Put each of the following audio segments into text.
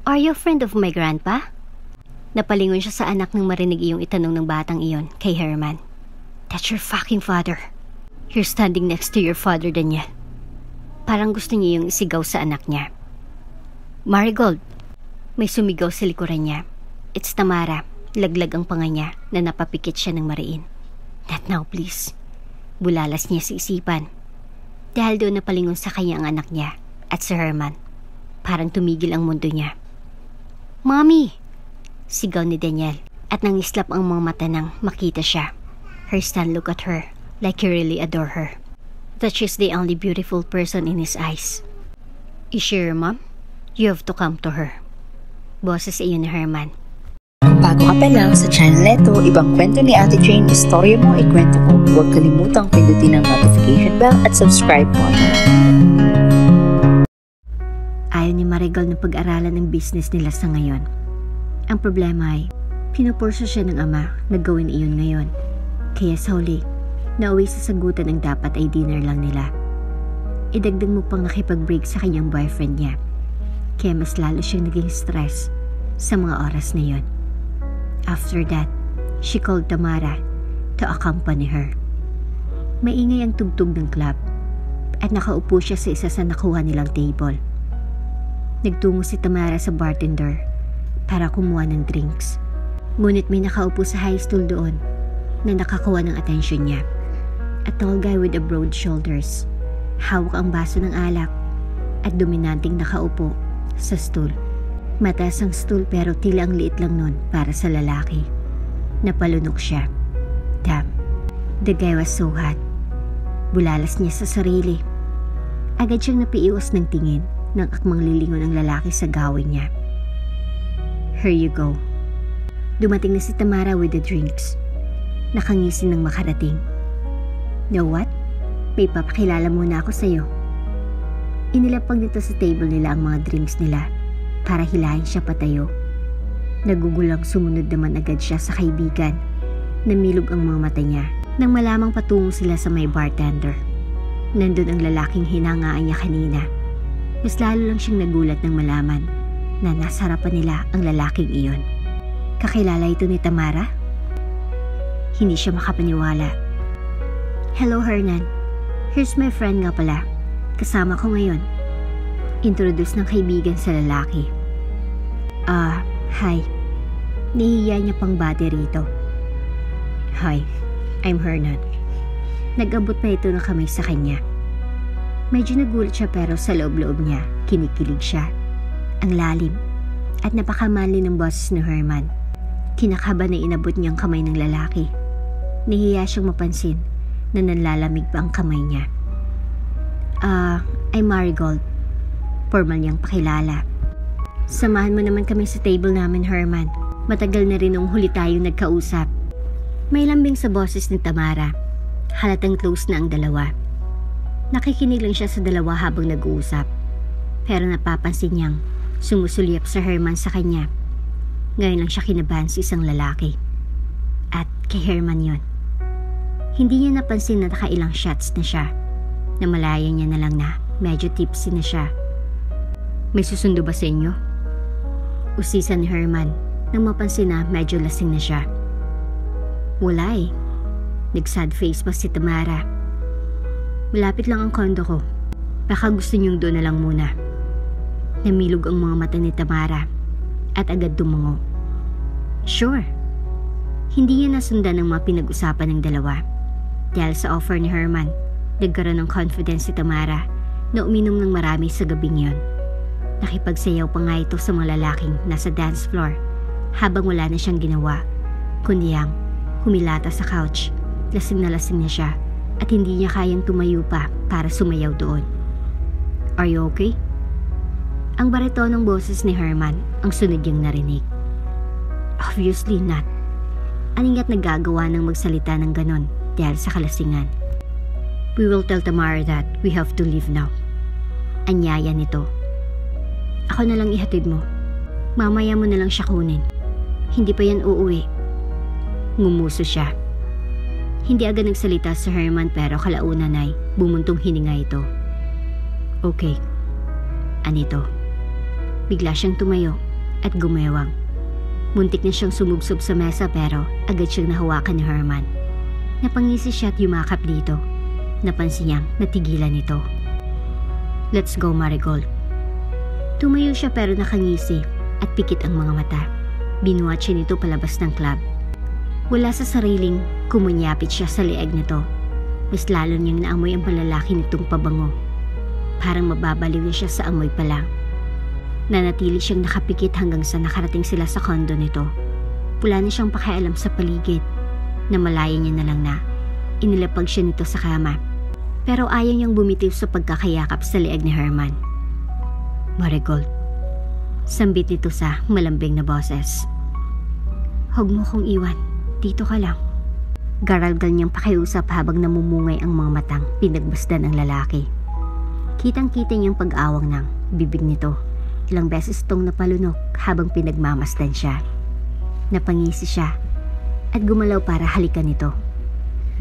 Are you a friend of my grandpa? Napalingon siya sa anak nang marinig iyong itanong ng batang iyon kay Herman. That's your fucking father. You're standing next to your father, Daniel. Parang gusto niya yung isigaw sa anak niya. Marigold! May sumigaw sa likuran niya. It's Tamara. Laglag ang panga niya na napapikit siya ng mariin. Not now, please. Bulalas niya sa isipan. Dahil doon napalingon sa kanya ang anak niya at si Herman. Parang tumigil ang mundo niya. Mommy! Sigaw ni Daniel at nangislap ang mga mata nang makita siya. Her son looked at her like he really adore her. That she's the only beautiful person in his eyes. Is she your mom? You have to come to her. Boses iyon ni Herman. Kung bago ka pa lang sa channel neto, ibang kwento ni Ate Jane, istorya mo, ikwento ko. Huwag kalimutang pindutin ang notification bell at subscribe button. Ayaw ni Marigold na pag-aralan ng business nila sa ngayon. Ang problema ay, pinupurso siya ng ama na gawin iyon ngayon. Kaya sa huli, nauwi sa sagutan ang dapat ay dinner lang nila. Idagdag mo pang nakipag-break sa kanyang boyfriend niya. Kaya mas lalo siyang naging stress sa mga oras na yun. After that, she called Tamara to accompany her. Maingay ang tugtog ng club at nakaupo siya sa isa sa nakuha nilang table. Nagtungo si Tamara sa bartender para kumuha ng drinks. Ngunit may nakaupo sa high stool doon na nakakuha ng atensyon niya. A tall guy with a broad shoulders. Hawak ang baso ng alak at dominanting nakaupo sa stool. Mataas ang stool pero tila ang liit lang nun para sa lalaki. Napalunok siya. Damn, the guy was so hot. Bulalas niya sa sarili. Agad siyang napiiwas ng tingin ng akmang lilingon ng lalaki sa gawin niya. Here you go. Dumating na si Tamara with the drinks. Nakangisi ng makarating. Know what? May papakilala muna ako sa'yo. Inilapag nito sa table nila ang mga drinks nila para hilahin siya patayo. Nagugulang sumunod naman agad siya sa kaibigan. Namilog ang mga mata niya nang malamang patungo sila sa may bartender. Nandun ang lalaking hinangaan niya kanina. Mas lalo lang siyang nagulat nang malaman na nasa harapan nila ang lalaking iyon. Kakilala ito ni Tamara? Hindi siya makapaniwala. Hello Hernan, here's my friend nga pala. Kasama ko ngayon. Introduce ng kaibigan sa lalaki. Hi. Nahihiya niya pang bati rito. Hi, I'm Hernan. Nag-abot na ito ng kamay sa kanya. Medyo nagulat siya pero sa loob-loob niya, kinikilig siya. Ang lalim at napakamanli ng boses ni Herman. Kinakabahan na inabot niyang kamay ng lalaki. Nahihiya siyang mapansin na nanlalamig pa ang kamay niya. I'm Marigold. Formal niyang pakilala. Samahan mo naman kami sa table namin, Herman. Matagal na rin nung huli tayong nagkausap. May lambing sa boses ni Tamara. Halatang close na ang dalawa. Nakikinig lang siya sa dalawa habang nag-uusap. Pero napapansin niyang sumusulyap sa Herman sa kanya. Ngayon lang siya kinabahan sa isang lalaki. At kay Herman yon. Hindi niya napansin na nakailang shots na siya. Namalaya niya na lang na medyo tipsy na siya. May susundo ba sa inyo? Usisan ni Herman nang mapansin na medyo lasing na siya. Wala eh. Nag-sad face pa si Tamara. Malapit lang ang kondo ko. Baka gusto niyong doon na lang muna. Namilog ang mga mata ni Tamara at agad tumungo. Sure. Hindi niya nasundan ang mga pinag-usapan ng dalawa. Dahil sa offer ni Herman, nagkaroon ng confidence si Tamara na uminom ng marami sa gabing yon. Nakipagsayaw pa nga ito sa mga lalaking nasa dance floor habang wala na siyang ginawa, kundi ang humilata sa couch. Lasing na siya at hindi niya kayang tumayo pa para sumayaw doon. Are you okay? Ang baritonong boses ni Herman ang sunod niyang narinig. Obviously not. Aningat nagagawa ng magsalita ng ganon dahil sa kalasingan. We will tell Tamara that we have to leave now. Anyaya nito. Ako na lang ihatid mo. Mamaya mo na lang siya kunin. Hindi pa yan uuwi. Ngumuso siya. Hindi agad nagsalita si Herman pero kalaunan ay bumuntong hininga ito. Okay. Anito. Bigla siyang tumayo at gumewang. Muntik na siyang sumubsob sa mesa pero agad siyang nahawakan ni Herman. Napangisi siya at yumakap dito. Napansin niyang natigilan ito. "Let's go, Marigold." Tumayo siya pero nakangisi at pikit ang mga mata. Binuhat siya nito palabas ng club. Wala sa sariling, kumunyapit siya sa leeg nito. Mas lalo niyang naamoy ang palalaki nitong pabango. Parang mababaliw na siya sa amoy pa lang. Nanatili siyang nakapikit hanggang sa nakarating sila sa kondo nito. Wala na siyang pakialam sa paligid. Namalayan niya na lang na inilapag siya nito sa kama. Pero ayaw niyang bumitiw sa pagkakayakap sa leeg ni Herman. "Marigold," sambit nito sa malambing na boses. "Huwag mo kong iwan. Dito ka lang." Garalgal niyang pakiusap habang namumungay ang mga matang pinagbasdan ng lalaki. Kitang-kita niyang pag-awang ng bibig nito. Ilang beses itong napalunok habang pinagmamasdan siya. Napangisi siya at gumalaw para halikan nito.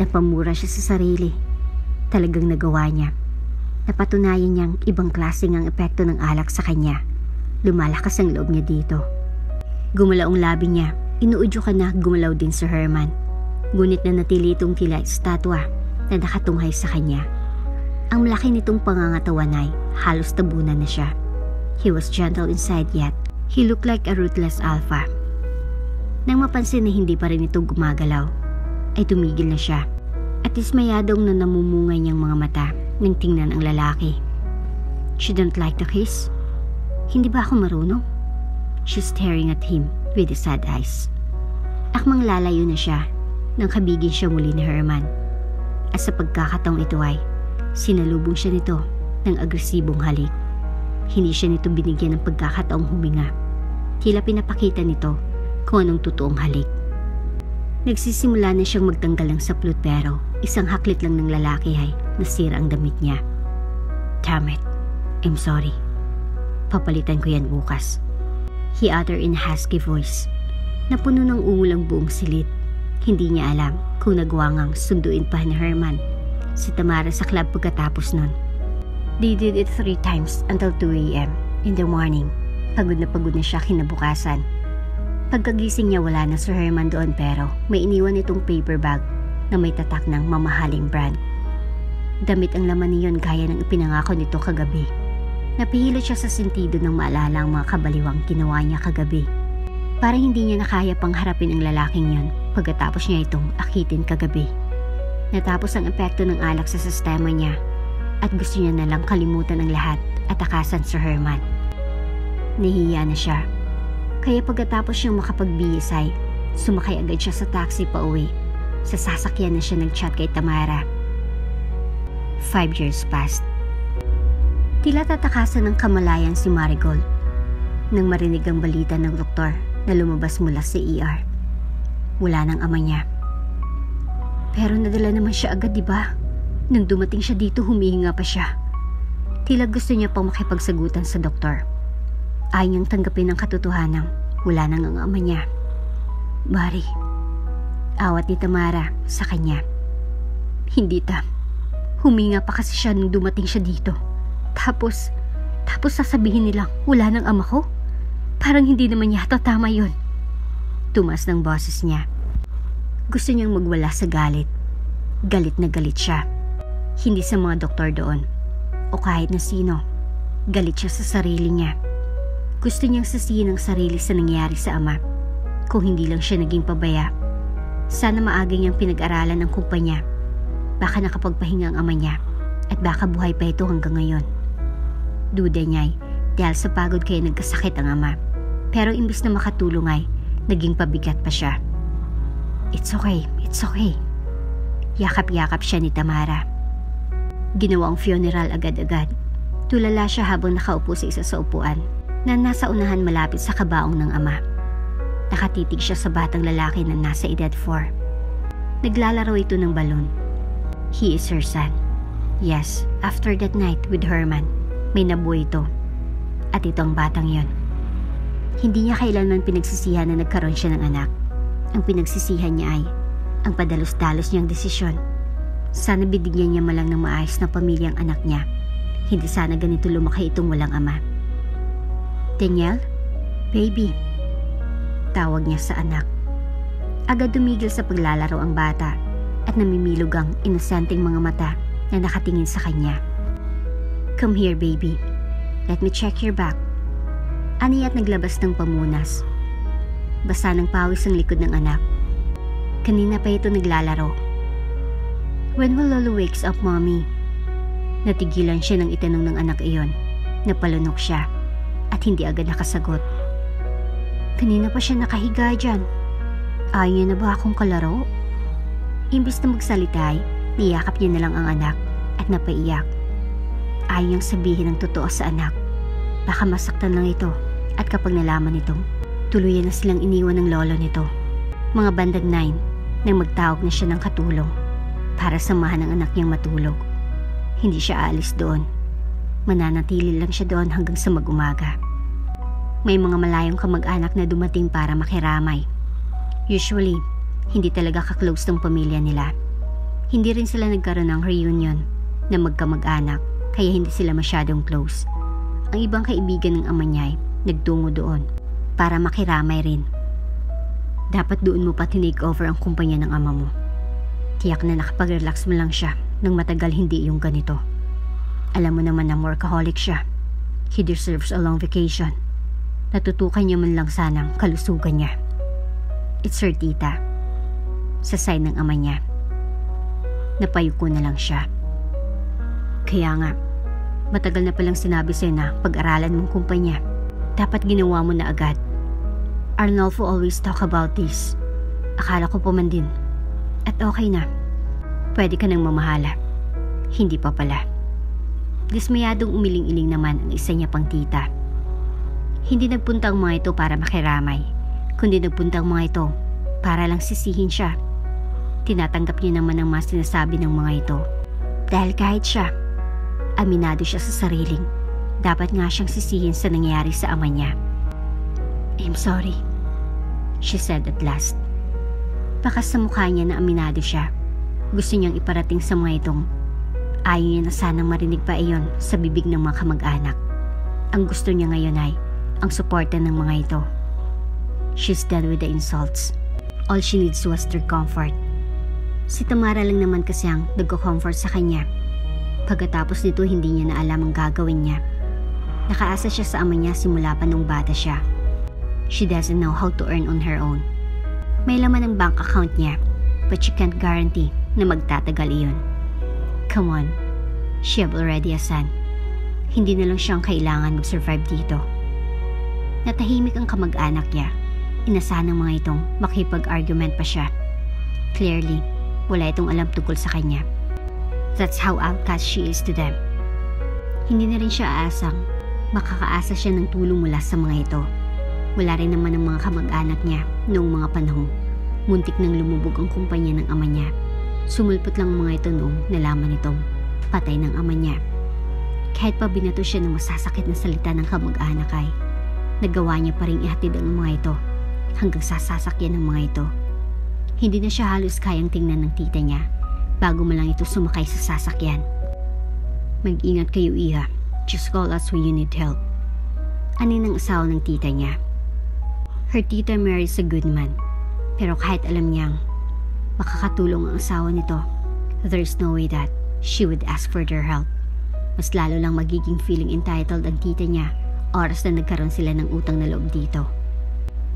Napamura siya sa sarili. Talagang nagawa niya. Napatunayan niyang ibang klaseng ang epekto ng alak sa kanya. Lumalakas ang loob niya dito. Gumalaw ang labi niya. Inuudyo ka na gumalaw din si Herman. Ngunit nanatili itong tila estatwa na nakatunghay sa kanya. Ang malaki nitong pangangatawan ay halos tabunan na siya. He was gentle inside yet he looked like a ruthless alpha. Nang mapansin na hindi pa rin ito gumagalaw, ay tumigil na siya at dismayadong na namumungay niyang mga mata nang tingnan ang lalaki. "She don't like the kiss? Hindi ba ako marunong?" She's staring at him with the sad eyes. Akmang lalayo na siya nang kabigin siya muli ni Herman. At sa pagkakataong ito ay sinalubong siya nito ng agresibong halik. Hindi siya nito binigyan ng pagkakataong huminga. Tila pinapakita nito kung anong totoong halik. Nagsisimula na siyang magtanggal ng saplot pero isang haklit lang ng lalaki ay nasira ang damit niya. "Damn it, I'm sorry. Papalitan ko yan bukas," he uttered in a husky voice. Napuno ng ungol ang buong silid. Hindi niya alam kung nagawa ngang sunduin pa ni Herman si Tamara sa club pagkatapos nun. They did it 3 times until 2 a.m. in the morning. Pagod na siya kinabukasan. Pagkagising niya wala na si Herman doon pero may iniwan itong paper bag na may tatak ng mamahaling brand. Damit ang laman niyon gaya ng ipinangako nito kagabi. Napihilot siya sa sentido ng maalala ang mga kabaliwang ginawa niya kagabi. Parang hindi niya nakaya pang harapin ang lalaking yon pagkatapos niya itong akitin kagabi. Natapos ang epekto ng alak sa sistema niya at gusto niya na lang kalimutan ang lahat at takasan si Herman. Nahihiya na siya. Kaya pagkatapos siyang makapagbihis ay sumakay agad siya sa taxi pa uwi. Sa sasakyan na siya nag-chat kay Tamara. 5 years passed. Tila tatakasan ng kamalayan si Marigold nang marinig ang balita ng doktor na lumabas mula sa ER. Wala ng ama niya. Pero nadala naman siya agad, diba? Nang dumating siya dito, humihinga pa siya. Tila gusto niya pang makipagsagutan sa doktor. Ayaw niyang tanggapin ang katotohanan. Wala nang ang ama niya. "Mari," awat ni Tamara sa kanya. "Hindi, Tam. Huminga pa kasi siya nung dumating siya dito. Tapos sasabihin nilang wala nang ama ko? Parang hindi naman yata tama yun." Tumas ng boses niya. Gusto niyang magwala sa galit. Galit na galit siya. Hindi sa mga doktor doon o kahit na sino. Galit siya sa sarili niya. Gusto niyang sasihin ang sarili sa nangyari sa ama. Kung hindi lang siya naging pabaya, sana maaga niyang pinag-aralan ang kumpanya. Baka nakapagpahinga ang ama niya at baka buhay pa ito hanggang ngayon. Duda niya ay dahil sa pagod kaya nagkasakit ang ama. Pero imbis na makatulong ay naging pabigat pa siya. It's okay. Yakap-yakap siya ni Tamara. Ginawa ang funeral agad-agad. Tulala siya habang nakaupo sa isa sa upuan na nasa unahan malapit sa kabaong ng ama. Nakatitig siya sa batang lalaki na nasa edad 4. Naglalaro ito ng balon. He is her son. Yes, after that night with Herman, may nabuo ito. At ito ang batang yon. Hindi niya kailanman pinagsisihan na nagkaroon siya ng anak. Ang pinagsisihan niya ay ang padalos-dalos niyang desisyon. Sana binigyan niya malang ng maayos na pamilya ang anak niya. Hindi sana ganito lumaki itong walang ama. "Danielle, Baby, tawag niya sa anak. Agad dumigil sa paglalaro ang bata at namimilog ang inosenteng mga mata na nakatingin sa kanya. Come here, baby. Let me check your back. Ani at naglabas ng pamunas. Basa ng pawis ang likod ng anak. Kanina pa ito naglalaro. When will Lolo wakes up, mommy? Natigilan siya nang itanong ng anak iyon. Napalunok siya at hindi agad nakasagot. Kanina pa siya nakahiga dyan. Ayaw niya na ba akong kalaro? Imbis na magsalita, niyakap niya na lang ang anak at napaiyak. Ayaw niyang sabihin ang totoo sa anak. Baka masaktan lang ito at kapag nalaman nitong tuluyan na silang iniwan ng lolo nito. Mga bandang 9 nang magtawag na siya ng katulong para samahan ang anak niyang matulog. Hindi siya aalis doon. Mananatili lang siya doon hanggang sa mag-umaga. May mga malayong kamag-anak na dumating para makiramay. Usually, hindi talaga ka-close ng pamilya nila. Hindi rin sila nagkaroon ng reunion na magkamag-anak kaya hindi sila masyadong close. Ang ibang kaibigan ng ama niya ay nagtungo doon para makiramay rin. Dapat doon mo pa tinake over ang kumpanya ng ama mo. Tiyak na nakapag-relax mo lang siya nang matagal hindi yung ganito. Alam mo naman na workaholic siya. He deserves a long vacation. Natutukan niya man lang sanang kalusugan niya. It's her tita. Sa side ng ama niya. Napayuko na lang siya. Kaya nga, matagal na palang sinabi sa'yo na pag-aralan mong kumpanya. Dapat ginawa mo na agad. Arnolfo always talk about this. Akala ko pa man din. At okay na. Pwede ka nang mamahala. Hindi pa pala. Dismayadong umiling-iling naman ang isa niya pang tita. Hindi nagpunta ang mga ito para makiramay, kundi nagpunta ang mga ito para lang sisihin siya. Tinatanggap niya naman ang mas sinasabi ng mga ito. Dahil kahit siya, aminado siya sa sariling, dapat nga siyang sisihin sa nangyari sa ama niya. I'm sorry, she said at last. Bakas sa mukha niya na aminado siya. Gusto niyang iparating sa mga itong ayaw niya na sanang marinig pa iyon sa bibig ng mga kamag-anak. Ang gusto niya ngayon ay ang suporta ng mga ito. She's done with the insults. All she needs was their comfort. Si Tamara lang naman kasi ang nagko-comfort sa kanya. Pagkatapos nito hindi niya na alam ang gagawin niya. Nakaasa siya sa ama niya simula pa nung bata siya. She doesn't know how to earn on her own. May laman ang bank account niya, but she can't guarantee na magtatagal iyon. Come on, she have already a son. Hindi na lang siyang kailangan mag-survive dito. Natahimik ang kamag-anak niya. Inasahan ng mga itong makipag-argument pa siya. Clearly, wala itong alam tungkol sa kanya. That's how outcast she is to them. Hindi na rin siya aasang makakaasa siya ng tulong mula sa mga ito. Wala rin naman ang mga kamag-anak niya noong mga panahong muntik nang lumubog ang kumpanya ng ama niya. Sumulpot lang ang mga ito noong nalaman itong patay ng ama niya. Kahit pa binato siya ng masasakit na salita ng kamag-anak ay nagawa niya pa rin ihatid ang mga ito hanggang sa sasakyan ng mga ito. Hindi na siya halos kayang tingnan ng tita niya bago mo lang ito sumakay sa sasakyan. Mag-ingat kayo, Iha. Just call us when you need help. Anin ang asawa ng tita niya. Her tita Mary is a good man, pero kahit alam niyang makakatulong ang asawa nito, there's no way that she would ask for their help. Mas lalo lang magiging feeling entitled ang tita niya oras na nagkaroon sila ng utang na loob dito.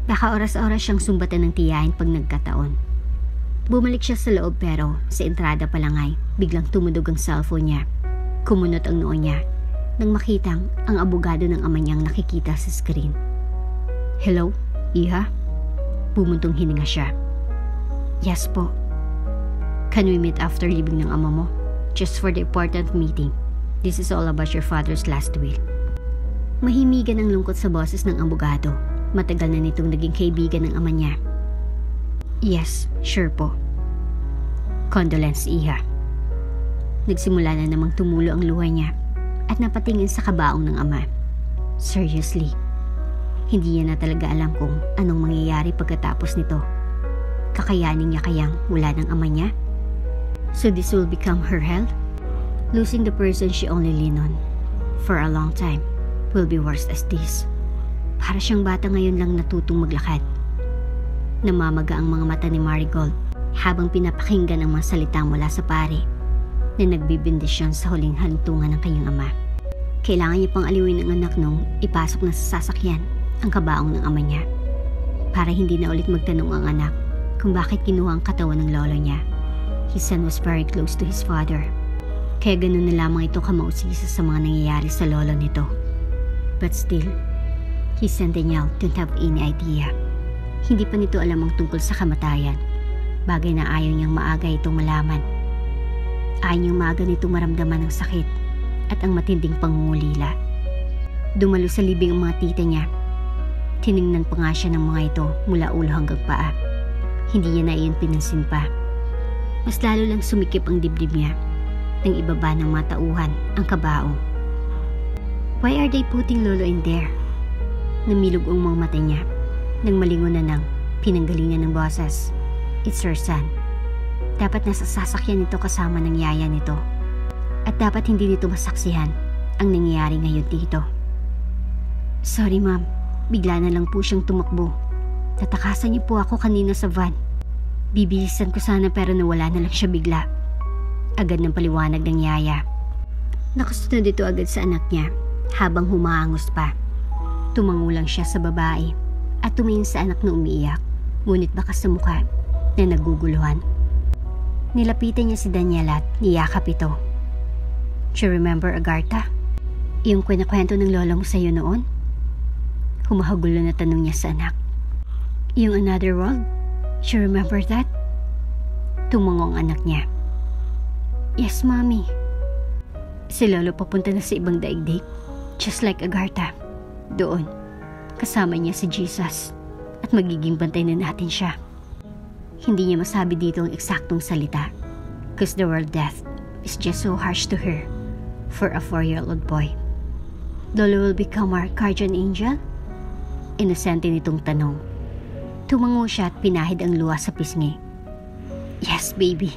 Baka oras-oras siyang sumbatan ng tiyahin pag nagkataon. Bumalik siya sa loob pero sa entrada pa lang ay biglang tumudog ang cellphone niya. Kumunot ang noo niya nang makitang ang abogado ng ama niyang nakikita sa screen. Hello, Iha? Bumuntong hininga siya. Yes po. Can we meet after leaving ng ama mo? Just for the important meeting. This is all about your father's last will. Mahimigan ang lungkot sa boses ng abogado. Matagal na nitong naging kaibigan ng ama niya. Yes, sure po. Condolence, Iha. Nagsimula na namang tumulo ang luha niya at napatingin sa kabaong ng ama. Seriously, hindi niya na talaga alam kung anong mangyayari pagkatapos nito. Kakayanin niya kayang wala ng ama niya? So this will become her hell? Losing the person she only leaned on for a long time will be worse as this. Para siyang bata ngayon lang natutong maglakad. Namamaga ang mga mata ni Marigold habang pinapakinggan ang mga salita mula sa pare na nagbibindisyon sa huling hantungan ng kanyang ama. Kailangan niya pang aliwin ang anak nung ipasok na sa sasakyan ang kabaong ng ama niya para hindi na ulit magtanong ang anak kung bakit kinuha ang katawan ng lolo niya. His son was very close to his father, kaya ganun na lamang ito kamausisa sa mga nangyayari sa lolo nito. But still, his son Daniel didn't have any idea. Hindi pa nito alam ang tungkol sa kamatayan, bagay na ayaw niyang maaga itong malaman. Ayaw niyang maaga nitong maramdaman ang sakit at ang matinding pangungulila. Dumalo sa libing ang mga tita niya. Tiningnan pa nga siya ng mga ito mula ulo hanggang paa. Hindi niya na iyon pinansin pa. Mas lalo lang sumikip ang dibdib niya nang ibaba ng mga tauhan ang kabaong. Why are they putting Lolo in there? Namilog ang mga mata niya nang malingon na ng pinanggalingan ng boses. It's her son. Dapat nasa sasakyan nito kasama ng yaya nito. At dapat hindi nito masaksihan ang nangyayari ngayon dito. Sorry ma'am, bigla na lang po siyang tumakbo. Natakasan niyo po ako kanina sa van. Bibilisan ko sana pero nawala na lang siya bigla. Agad ng paliwanag ng yaya. Nakasunod ito agad sa anak niya habang humaangos pa. Tumango lang siya sa babae at tumingin sa anak na umiiyak, ngunit bakas sa mukha na naguguluhan. Nilapitan niya si Daniel at niyakap ito. Do you remember Agartha? Yung kwento ng lola mo sa'yo noon? Humahagulo na tanong niya sa anak. Yung another world? Do you remember that? Tumango ang anak niya. Yes, mommy. Si lolo papunta na sa ibang daigdig, just like Agartha. Doon, kasama niya si Jesus at magiging bantay na natin siya. Hindi niya masabi dito ang eksaktong salita because the word death is just so harsh to her for a 4-year-old boy. Lolo will become our guardian angel? Inosente nitong tanong. Tumango siya at pinahid ang luha sa pisngi. Yes, baby.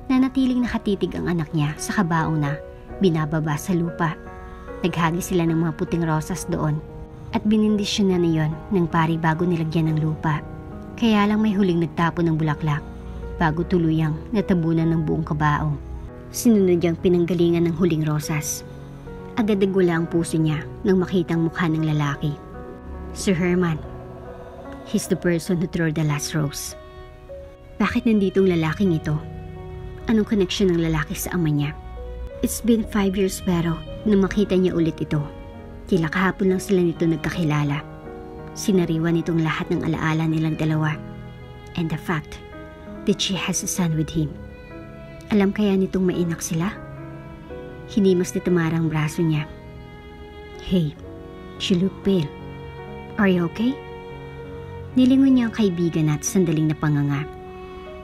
Nanatiling nakatitig ang anak niya sa kabaong na binababa sa lupa. Naghagi sila ng mga puting rosas doon at binindisyon na niyon ng pari bago nilagyan ng lupa. Kaya lang may huling nagtapon ng bulaklak bago tuluyang natabunan ng buong kabaong. Sinunod niyang pinanggalingan ng huling rosas. Agad nagwala ang puso niya nang makitang mukha ng lalaki. Sir Herman. He's the person who threw the last rose. Bakit nandito ang lalaking ito? Anong connection ng lalaki sa ama niya? It's been 5 years pero nang makita niya ulit ito, tila kahapon lang sila nito nagkakilala. Sinariwan nitong lahat ng alaala nilang dalawa and the fact that she has a son with him. Alam kaya nitong mainak sila? Hinimas ni Tamara ang braso niya. Hey, you look pale. Are you okay? Nilingon niya ang kaibigan at sandaling napanganga.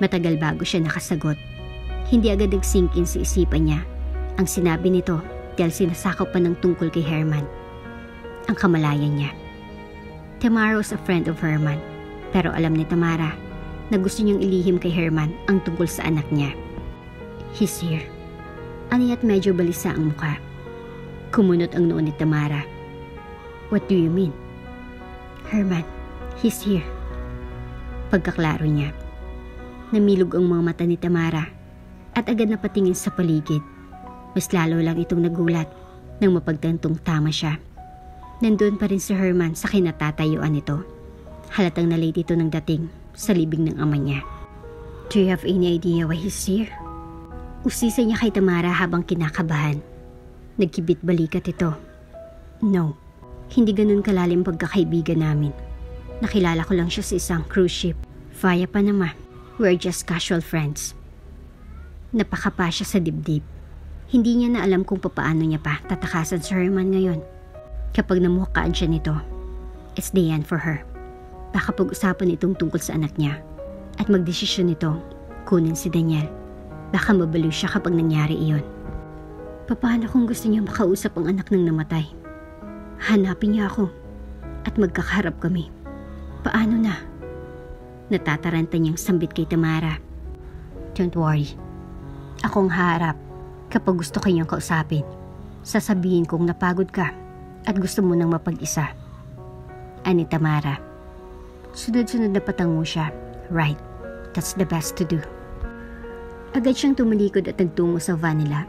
Matagal bago siya nakasagot. Hindi agad nag-sink in sa isipan niya ang sinabi nito dahil sinasakaw pa ng tungkol kay Herman. Ang kamalayan niya. Tamara was a friend of Herman, pero alam ni Tamara na gusto niyang ilihim kay Herman ang tungkol sa anak niya. He's here. Aniya't medyo balisa ang mukha. Kumunot ang noo ni Tamara. What do you mean? Herman, he's here. Pagkaklaro niya. Namilog ang mga mata ni Tamara at agad na patingin sa paligid. Mas lalo lang itong nagulat nang mapagtantong tama siya. Nandun pa rin si Herman sa kinatatayuan nito. Halatang na-late ito ng dating sa libing ng ama niya. Do you have any idea why he's here? Usisa niya kay Tamara habang kinakabahan. Nagkibit balikat ito. No, hindi ganun kalalim pagkakaibigan namin. Nakilala ko lang siya sa isang cruise ship. Via Panama. We're just casual friends. Napakapa siya sa dibdib. Hindi niya na alam kung papaano niya pa tatakasan si Herman ngayon. Kapag namukaan siya nito, it's the end for her. Baka pag-usapan itong tungkol sa anak niya at magdesisyon nito kunin si Daniel. Baka mabaliw siya kapag nangyari iyon. Paano kung gusto niya makausap ang anak ng namatay? Hanapin niya ako at magkakaharap kami. Paano na? Natataranta niyang sambit kay Tamara. Don't worry. Akong haharap kapag gusto kanyang kausapin. Sasabihin kong napagod ka at gusto mo nang mapag-isa. ani Tamara. Sunod-sunod na patango siya. Right, that's the best to do. Agad siyang tumalikod at nagtungo sa van nila.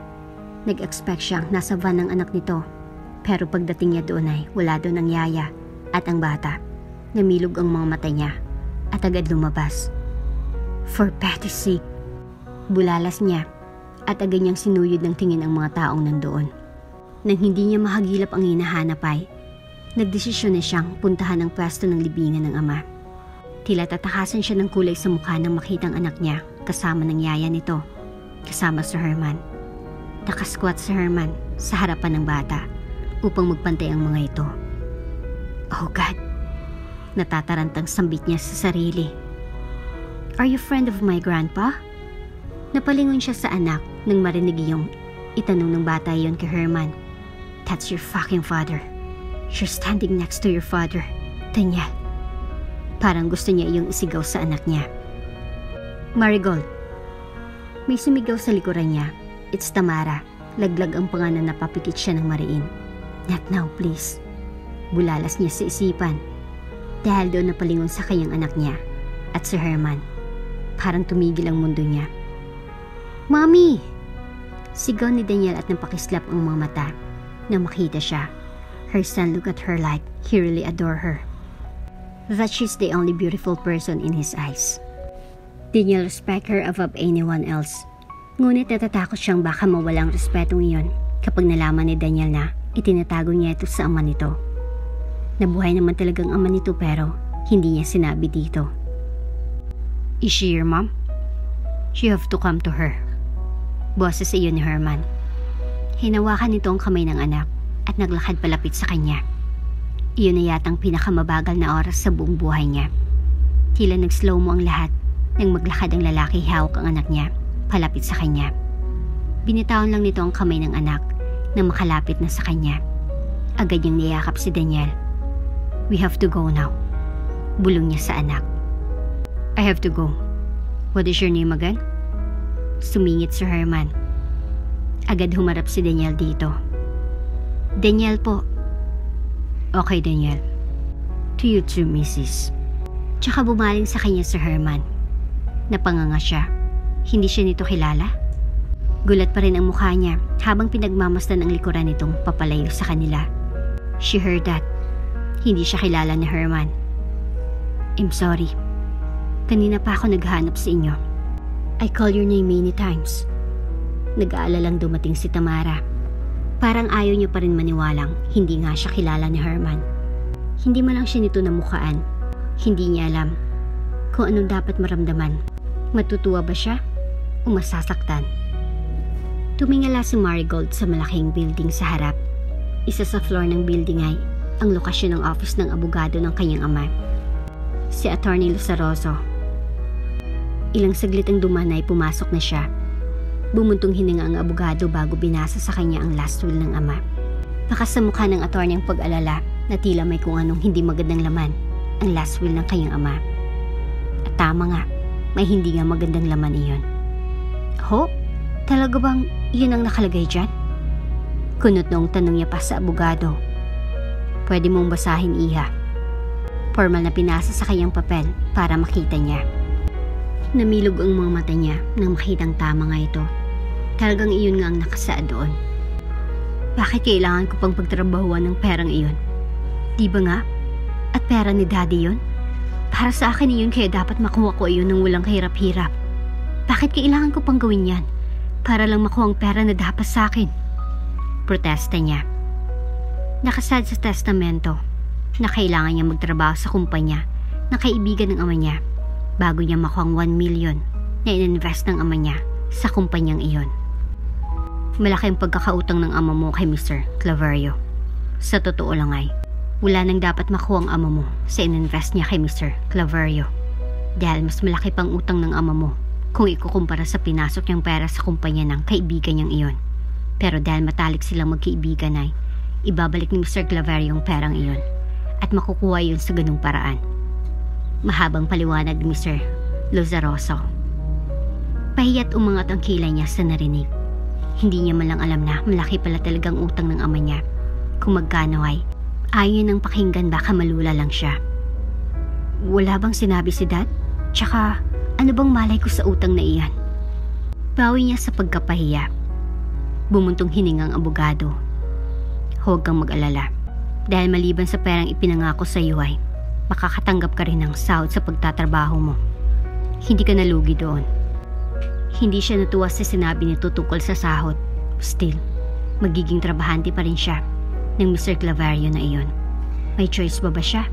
Nag-expect siyang nasa van ng anak nito. Pero pagdating niya doon ay wala doon ang yaya at ang bata. Namilog ang mga mata niya at agad lumabas. For Patty's sake. Bulalas niya at agad niyang sinuyod ng tingin ang mga taong nandoon. Nang hindi niya mahagilap ang hinahanap ay nagdesisyon na siyang puntahan ang pwesto ng libingan ng ama. Tila tatakasan siya ng kulay sa mukha nang makitang anak niya kasama ng yaya nito, kasama si Herman. Nakasquat si Herman sa harapan ng bata upang magpantay ang mga ito. Oh God! Natatarantang sambit niya sa sarili. Are you friend of my grandpa? Napalingon siya sa anak nang marinig iyong itanong ng bata iyon kay Herman. That's your fucking father. You're standing next to your father, Daniel. Parang gusto niya iyong isigaw sa anak niya. Marigold. May sumigaw sa likuran niya. It's Tamara. Laglag ang panga na napapikit siya ng mariin. Not now, please. Bulalas niya sa isipan. Dahil doon napalingon sa kanyang anak niya at si Herman. Parang tumigil ang mundo niya. Mommy! Sigaw ni Daniel at napakislap ang mga mata. Nang makita siya, her son looked at her like he really adored her. That she's the only beautiful person in his eyes. Daniel respect her above anyone else. Ngunit natatakot siyang baka mawalang respetong iyon kapag nalaman ni Daniel na itinatago niya ito sa ama nito. Nabuhay naman talagang ama nito pero hindi niya sinabi dito. Is she your mom? You have to come to her. Boses iyon ni Herman. Hinawakan nito ang kamay ng anak at naglakad palapit sa kanya. Iyon na yatang pinakamabagal na oras sa buong buhay niya. Tila nag-slow mo ang lahat nang maglakad ang lalaki hawak ang anak niya palapit sa kanya. Binitawan lang nito ang kamay ng anak nang makalapit na sa kanya. Agad niyang niyakap si Daniel. We have to go now. Bulong niya sa anak. I have to go. What is your name again? Sumingit si Herman. Agad humarap si Daniel dito. Daniel po. Okay, Daniel. To you too, Mrs. Tsaka bumaling sa kanya si Herman. Napanganga siya. Hindi siya nito kilala. Gulat pa rin ang mukha niya habang pinagmamasdan ang likuran nitong papalayo sa kanila. She heard that. Hindi siya kilala ni Herman. I'm sorry. Kanina pa ako naghanap sa inyo. I call your name many times. Nag-aalalang dumating si Tamara. Parang ayaw niya pa rin maniwalang hindi nga siya kilala ni Herman. Hindi man lang siya nito namukhaan. Hindi niya alam kung anong dapat maramdaman. Matutuwa ba siya o masasaktan? Tumingala si Marigold sa malaking building sa harap. Isa sa floor ng building ay ang lokasyon ng office ng abogado ng kanyang ama, si Attorney Luzaroso. Ilang saglit ang dumaan ay pumasok na siya. Bumuntong hininga ang abogado bago binasa sa kanya ang last will ng ama. Bakas sa mukha ng attorney ang pag-alala na tila may kung anong hindi magandang laman ang last will ng kanyang ama. At tama nga, may hindi nga magandang laman iyon. Ho? Talaga bang iyon ang nakalagay dyan? Kunot noong tanong niya pa sa abogado. Pwede mong basahin, iha. Formal na pinasa sa kanyang papel para makita niya. Namilog ang mga mata niya nang makitang tama nga ito. Talagang iyon nga ang nakasaad doon. Bakit kailangan ko pang pagtrabahuan ng perang iyon? Di ba nga? At pera ni daddy yun? Para sa akin iyon kaya dapat makuha ko iyon ng walang kahirap-hirap. Bakit kailangan ko pang gawin yan? Para lang makuha ang pera na dapat sa akin. Protesta niya. Nakasad sa testamento na kailangan niya magtrabaho sa kumpanya na kaibigan ng ama niya bago niya makuha ang 1 million na ininvest ng ama niya sa kumpanyang iyon. Malaki ang pagkakautang ng ama mo kay Mr. Claverio. Sa totoo lang ay, wala nang dapat makuha ang ama mo sa ininvest niya kay Mr. Claverio. Dahil mas malaki pang utang ng ama mo kung ikukumpara sa pinasok niyang pera sa kumpanya ng kaibigan niyang iyon. Pero dahil matalik silang magkaibigan ay, ibabalik ni Mr. Claverio ang perang iyon at makukuha iyon sa ganung paraan. Mahabang paliwanag ni Mr. Luzaroso. Pahiyat umangat ang kilay niya sa narinig. Hindi niya man lang alam na malaki pala talagang utang ng ama niya. Kung magkano ay Ayaw nang pakinggan, baka malula lang siya. Wala bang sinabi si Dad? Tsaka, ano bang malay ko sa utang na iyan? Bawi niya sa pagkapahiya. Bumuntong hiningang abogado. Huwag kang mag-alala. Dahil maliban sa perang ipinangako sa iyo ay makakatanggap ka rin ng sahod sa pagtatrabaho mo. Hindi ka nalugi doon. Hindi siya natuwa sa sinabi nito tungkol sa sahod. Still, magiging trabahante pa rin siya ng Mr. Claverio na iyon. May choice ba siya?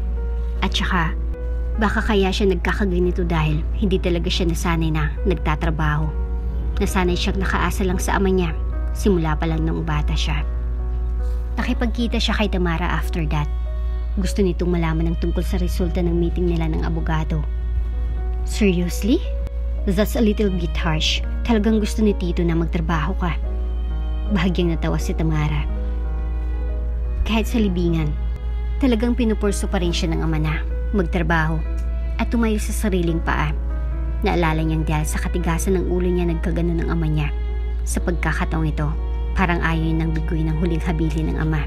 At saka, baka kaya siya nagkakaganito dahil hindi talaga siya nasanay na nagtatrabaho. Nasanay siyang nakaasa lang sa ama niya simula pa lang nung bata siya. Nakipagkita siya kay Tamara after that. Gusto nitong malaman ng tungkol sa resulta ng meeting nila ng abogado. Seriously? That's a little bit harsh. Talagang gusto ni Tito na magtrabaho ka. Bahagyang natawa si Tamara. Kahit sa libingan, talagang pinupurso pa rin siya ng ama na magtrabaho at tumayo sa sariling paa. Naalala niyang dahil sa katigasan ng ulo niya nagkagano ng ama niya. Sa pagkakataong ito, parang ayaw nang biguin ng huling habilin ng ama.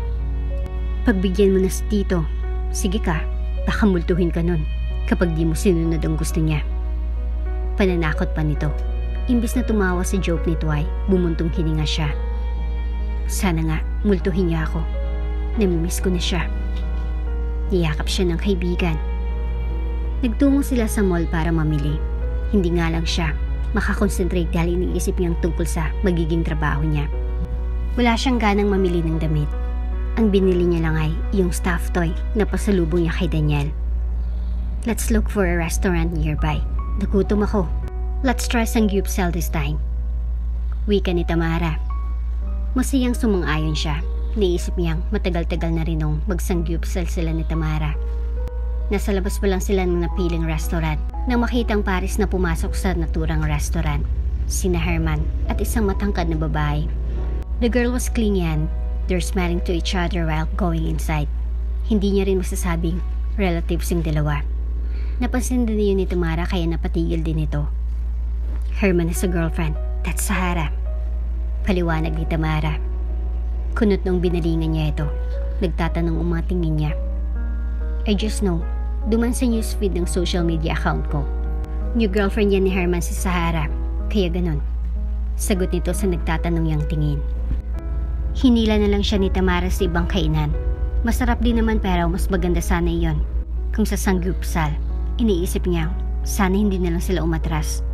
Pagbigyan mo na si Tito, sige ka, baka multuhin ka nun kapag di mo sinunod ang gusto niya. Pananakot pa nito. Imbis na tumawa sa joke nito ay bumuntong hininga siya. Sana nga, multuhin niya ako. Namimiss ko na siya. Niyakap siya ng kaibigan. Nagtungo sila sa mall para mamili. Hindi nga lang siya makakonsentrate dahil iniisip niyang tungkol sa magiging trabaho niya. Wala siyang ganang mamili ng damit. Ang binili niya lang ay yung stuffed toy na pasalubong niya kay Daniel. Let's look for a restaurant nearby. Nagutom ako. Let's try sangyupsal this time. Wika ni Tamara. Masayang sumang-ayon siya. Naisip niyang matagal-tagal na rin nung magsangyupsal sila ni Tamara. Nasa labas pa lang sila ng napiling restaurant nang makitang Paris na pumasok sa naturang restaurant. Sina Herman at isang matangkad na babae. The girl was clingy and they're smiling to each other while going inside. Hindi niya rin masasabing relatives yung dalawa. Napansin din yun ni Tamara kaya napatigil din ito. Herman is a girlfriend. That's Sahara. Paliwanag ni Tamara. Kunot nung binalingan niya ito. Nagtatanong mga tingin niya. I just know, duman sa newsfeed ng social media account ko. New girlfriend niya ni Herman si Sahara. Kaya ganun. Sagot nito sa nagtatanong niyang tingin. Hinila na lang siya ni Tamara sa ibang kainan. Masarap din naman pero mas maganda sana iyon. Kung sa sangyupsal, iniisip niya, sana hindi na lang sila umatras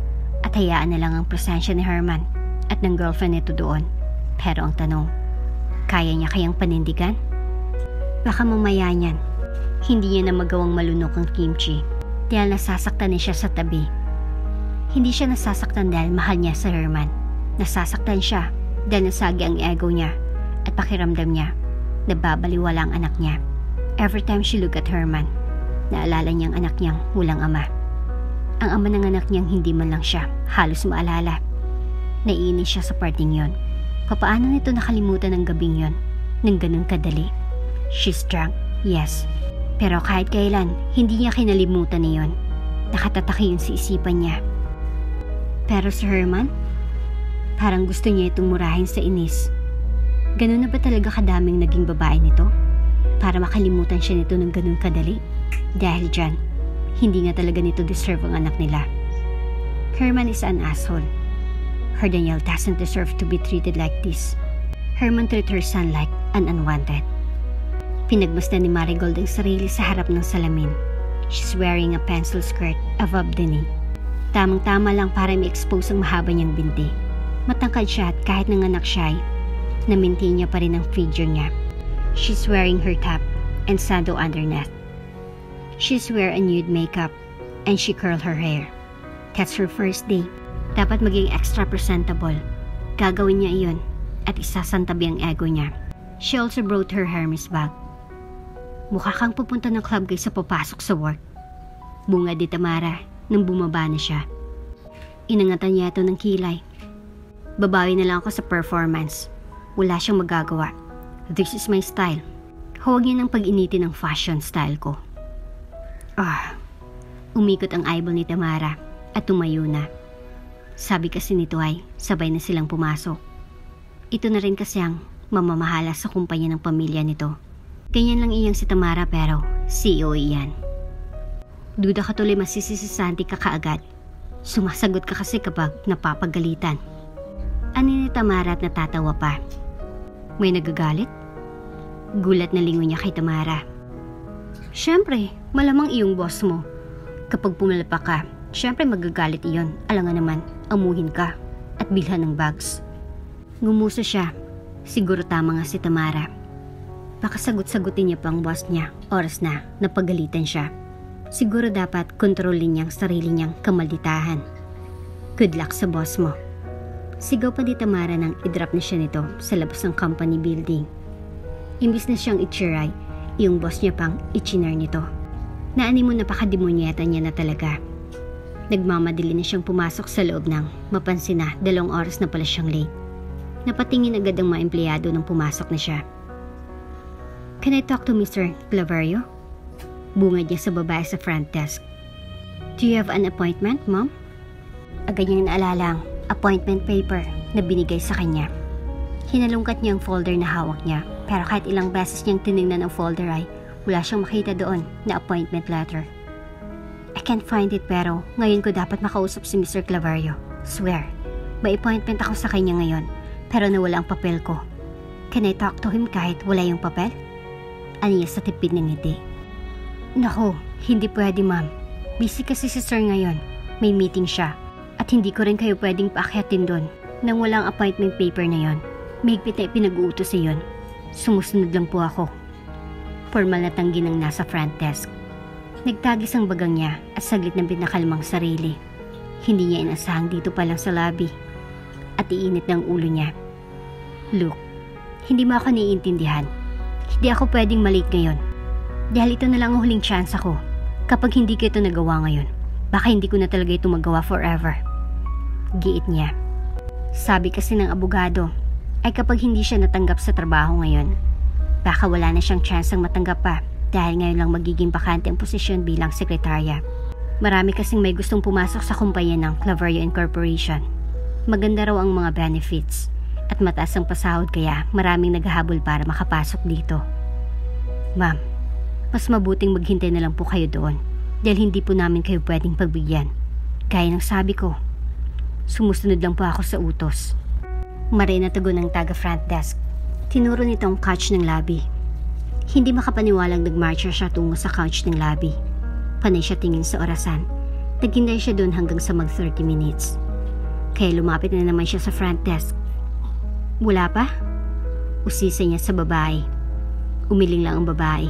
at hayaan na lang ang presensya ni Herman at ng girlfriend nito doon. Pero ang tanong, kaya niya kayang panindigan? Baka mamaya niyan, hindi niya na magawang malunok ang kimchi dahil nasasaktan niya siya sa tabi. Hindi siya nasasaktan dahil mahal niya sa Herman. Nasasaktan siya dahil nasagi ang ego niya at pakiramdam niya nababaliwala ang anak niya. Every time she look at Herman, naalala niyang anak niyang walang ama. Ang ama ng anak niyang hindi man lang siya halos maalala. Naiinis siya sa parting yon. Papaano nito nakalimutan ang gabing yon nang ganun kadali? She's drunk, yes. Pero kahit kailan, hindi niya kinalimutan na yon. Nakatataki yun sa isipan niya. Pero si Herman, parang gusto niya itong murahin sa inis. Ganun na ba talaga kadaming naging babae nito? Para makalimutan siya nito ng ganun kadali? Dahil dyan, hindi nga talaga nito deserve ang anak nila. Herman is an asshole. Her Daniel doesn't deserve to be treated like this. Herman treat her son like an unwanted. Pinagmasdan ni Marigold ang sarili sa harap ng salamin. She's wearing a pencil skirt above the knee. Tamang-tama lang para ma-expose ang mahaba niyang binti. Matangkad siya at kahit nanganak siya ay na-maintain niya pa rin ang figure niya. She's wearing her top and sandal underneath. She's wear a nude makeup and she curl her hair. That's her first day. Dapat maging extra presentable. Gagawin niya iyon at isasantabi ang ego niya. She also brought her Hermes bag. Mukha kang pupunta ng club kaysa papasok sa work. Bunga di Tamara nang bumaba na siya. Inangatan niya ito ng kilay. Babawi na lang ako sa performance. Wala siyang magagawa. This is my style. Huwag niya nang pag-initin ang fashion style ko. Umikot ang eyeball ni Tamara at tumayo na. Sabi kasi nito ay sabay na silang pumasok. Ito na rin kasi ang mamamahala sa kumpanya ng pamilya nito. Ganyan lang iyang si Tamara pero CEO iyan. Duda ka tuloy masisisisanti ka kaagad. Sumasagot ka kasi kapag napapagalitan. Ani ni Tamara at natatawa pa. May nagagalit? Gulat na lingon niya kay Tamara. Siyempre, malamang iyong boss mo. Kapag pumalapa ka, siyempre magagalit iyon. Alangan naman, amuhin ka at bilhan ng bags. Ngumuso siya. Siguro tama nga si Tamara. Baka sagot-sagutin niya pang boss niya. Oras na, napagalitan siya. Siguro dapat kontrolin niyang sarili niyang kamalditahan. Good luck sa boss mo. Sigaw pa di Tamara nang i-drop na siya nito sa labas ng company building. Imbis na siyang itsiray, yung boss niya pang ichinar nito. Naani mo napakademonyeta niya na talaga. Nagmamadali na siyang pumasok sa loob nang mapansin na 2 oras na pala siyang late. Napatingin agad ang mga empleyado nang pumasok na siya. Can I talk to Mr. Claverio? Bungad niya sa babae sa front desk. Do you have an appointment, ma'am? Agad niyang naalala ang appointment paper na binigay sa kanya. Hinalungkat niya ang folder na hawak niya, pero kahit ilang beses niyang tinignan ang folder ay wala siyang makita doon na appointment letter. I can't find it pero ngayon ko dapat makausap si Mr. Claverio. Swear, may appointment ako sa kanya ngayon pero nawala ang papel ko. Can I talk to him kahit wala yung papel? Aniya sa tipid ng ngiti. Naku, hindi pwede ma'am. Busy kasi si sir ngayon. May meeting siya. At hindi ko rin kayo pwedeng paakyatin doon nang walang appointment paper na yon. Mahigpit na ipinag-uutos sa yon. Sumusunod lang po ako. Formal na tanggi ng nasa front desk. Nagtagis ang bagang niya at saglit na pinakalmang sarili. Hindi niya inasahang dito pa lang sa lobby. At iinit ng ulo niya. Look, hindi mo ako naiintindihan. Hindi ako pwedeng malate ngayon. Dahil ito na lang ang huling chance ako. Kapag hindi ko ito nagawa ngayon, baka hindi ko na talaga ito magawa forever. Giit niya. Sabi kasi ng abogado ay kapag hindi siya natanggap sa trabaho ngayon, baka wala na siyang chance ang matanggap pa dahil ngayon lang magiging bakante ang posisyon bilang sekretarya. Marami kasing may gustong pumasok sa kumpanya ng Claverio Incorporation. Maganda raw ang mga benefits at mataas ang pasahod kaya maraming naghahabol para makapasok dito. Ma'am, mas mabuting maghintay na lang po kayo doon dahil hindi po namin kayo pwedeng pagbigyan. Gaya ng sabi ko, sumusunod lang po ako sa utos. Maray na tugon ng taga front desk. Tinuro nito ang couch ng lobby. Hindi makapaniwalang nagmarcha siya tungo sa couch ng lobby. Panay siya tingin sa orasan. Naghintay siya doon hanggang sa mag 30 minutes. Kaya lumapit na naman siya sa front desk. Wala pa? Usisa niya sa babae. Umiling lang ang babae.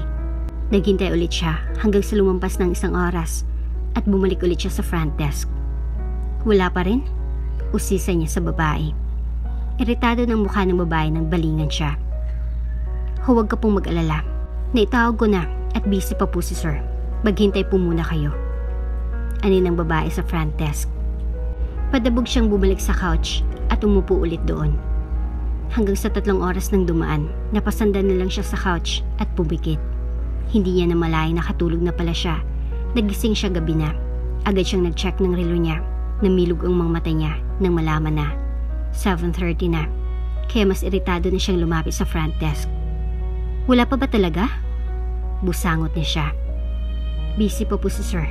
Naghintay ulit siya hanggang sa lumampas ng 1 oras at bumalik ulit siya sa front desk. Wala pa rin? Usisa niya sa babae. Iritado ng mukha ng babae nang balingan siya. Huwag ka pong mag-alala. Naitawag ko na at busy pa po si sir. Maghintay po muna kayo. Ani ng babae sa front desk. Padabog siyang bumalik sa couch at umupo ulit doon. Hanggang sa 3 oras nang dumaan, napasandan na lang siya sa couch at pumikit. Hindi niya namalayan nakatulog na pala siya. Nagising siya gabi na. Agad siyang nag-check ng relo niya. Namilog ang mga mata niya nang malaman na 7:30 na. Kaya mas iritado na siyang lumapit sa front desk. Wala pa ba talaga? Busangot niya siya. Busy pa po si sir.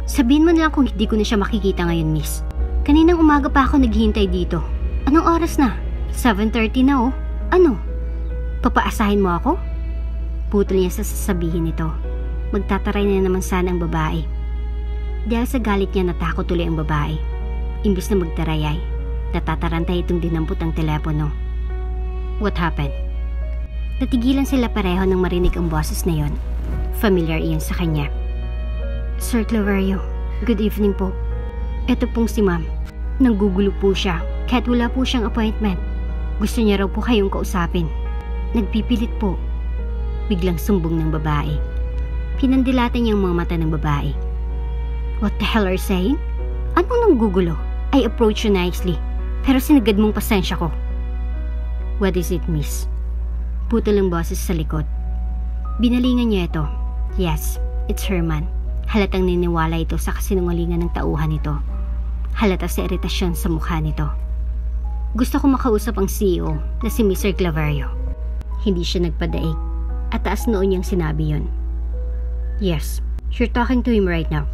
Sabihin mo na lang kung hindi ko na siya makikita ngayon, miss. Kaninang umaga pa ako naghihintay dito. Anong oras na? 7:30 na oh. Ano? Papaasahin mo ako? Putol niya sa sasabihin nito. Magtataray na naman sana ang babae. Dahil sa galit niya natakot tuloy ang babae. Imbis na magtaray ay natatarantay itong dinampot ang telepono. What happened? Natigilan sila pareho nang marinig ang boses na yon. Familiar iyon sa kanya. Sir Claverio, good evening po. Ito pong si ma'am. Nanggugulo po siya kahit wala po siyang appointment. Gusto niya raw po kayong kausapin. Nagpipilit po. Biglang sumbong ng babae. Pinandilatan niya ang mga mata ng babae. What the hell are you saying? Anong nanggugulo? I approach you nicely. Pero sinagad mong pasensya ko. What is it, miss? Putol ang boses sa likod. Binalingan niya ito. Yes, it's Herman. Halatang niniwala ito sa kasinungalingan ng tauhan nito. Halata sa iritasyon sa mukha nito. Gusto ko makausap ang CEO na si Mr. Claverio. Hindi siya nagpadaig. at taas noo niyang sinabi yon. Yes, you're talking to him right now.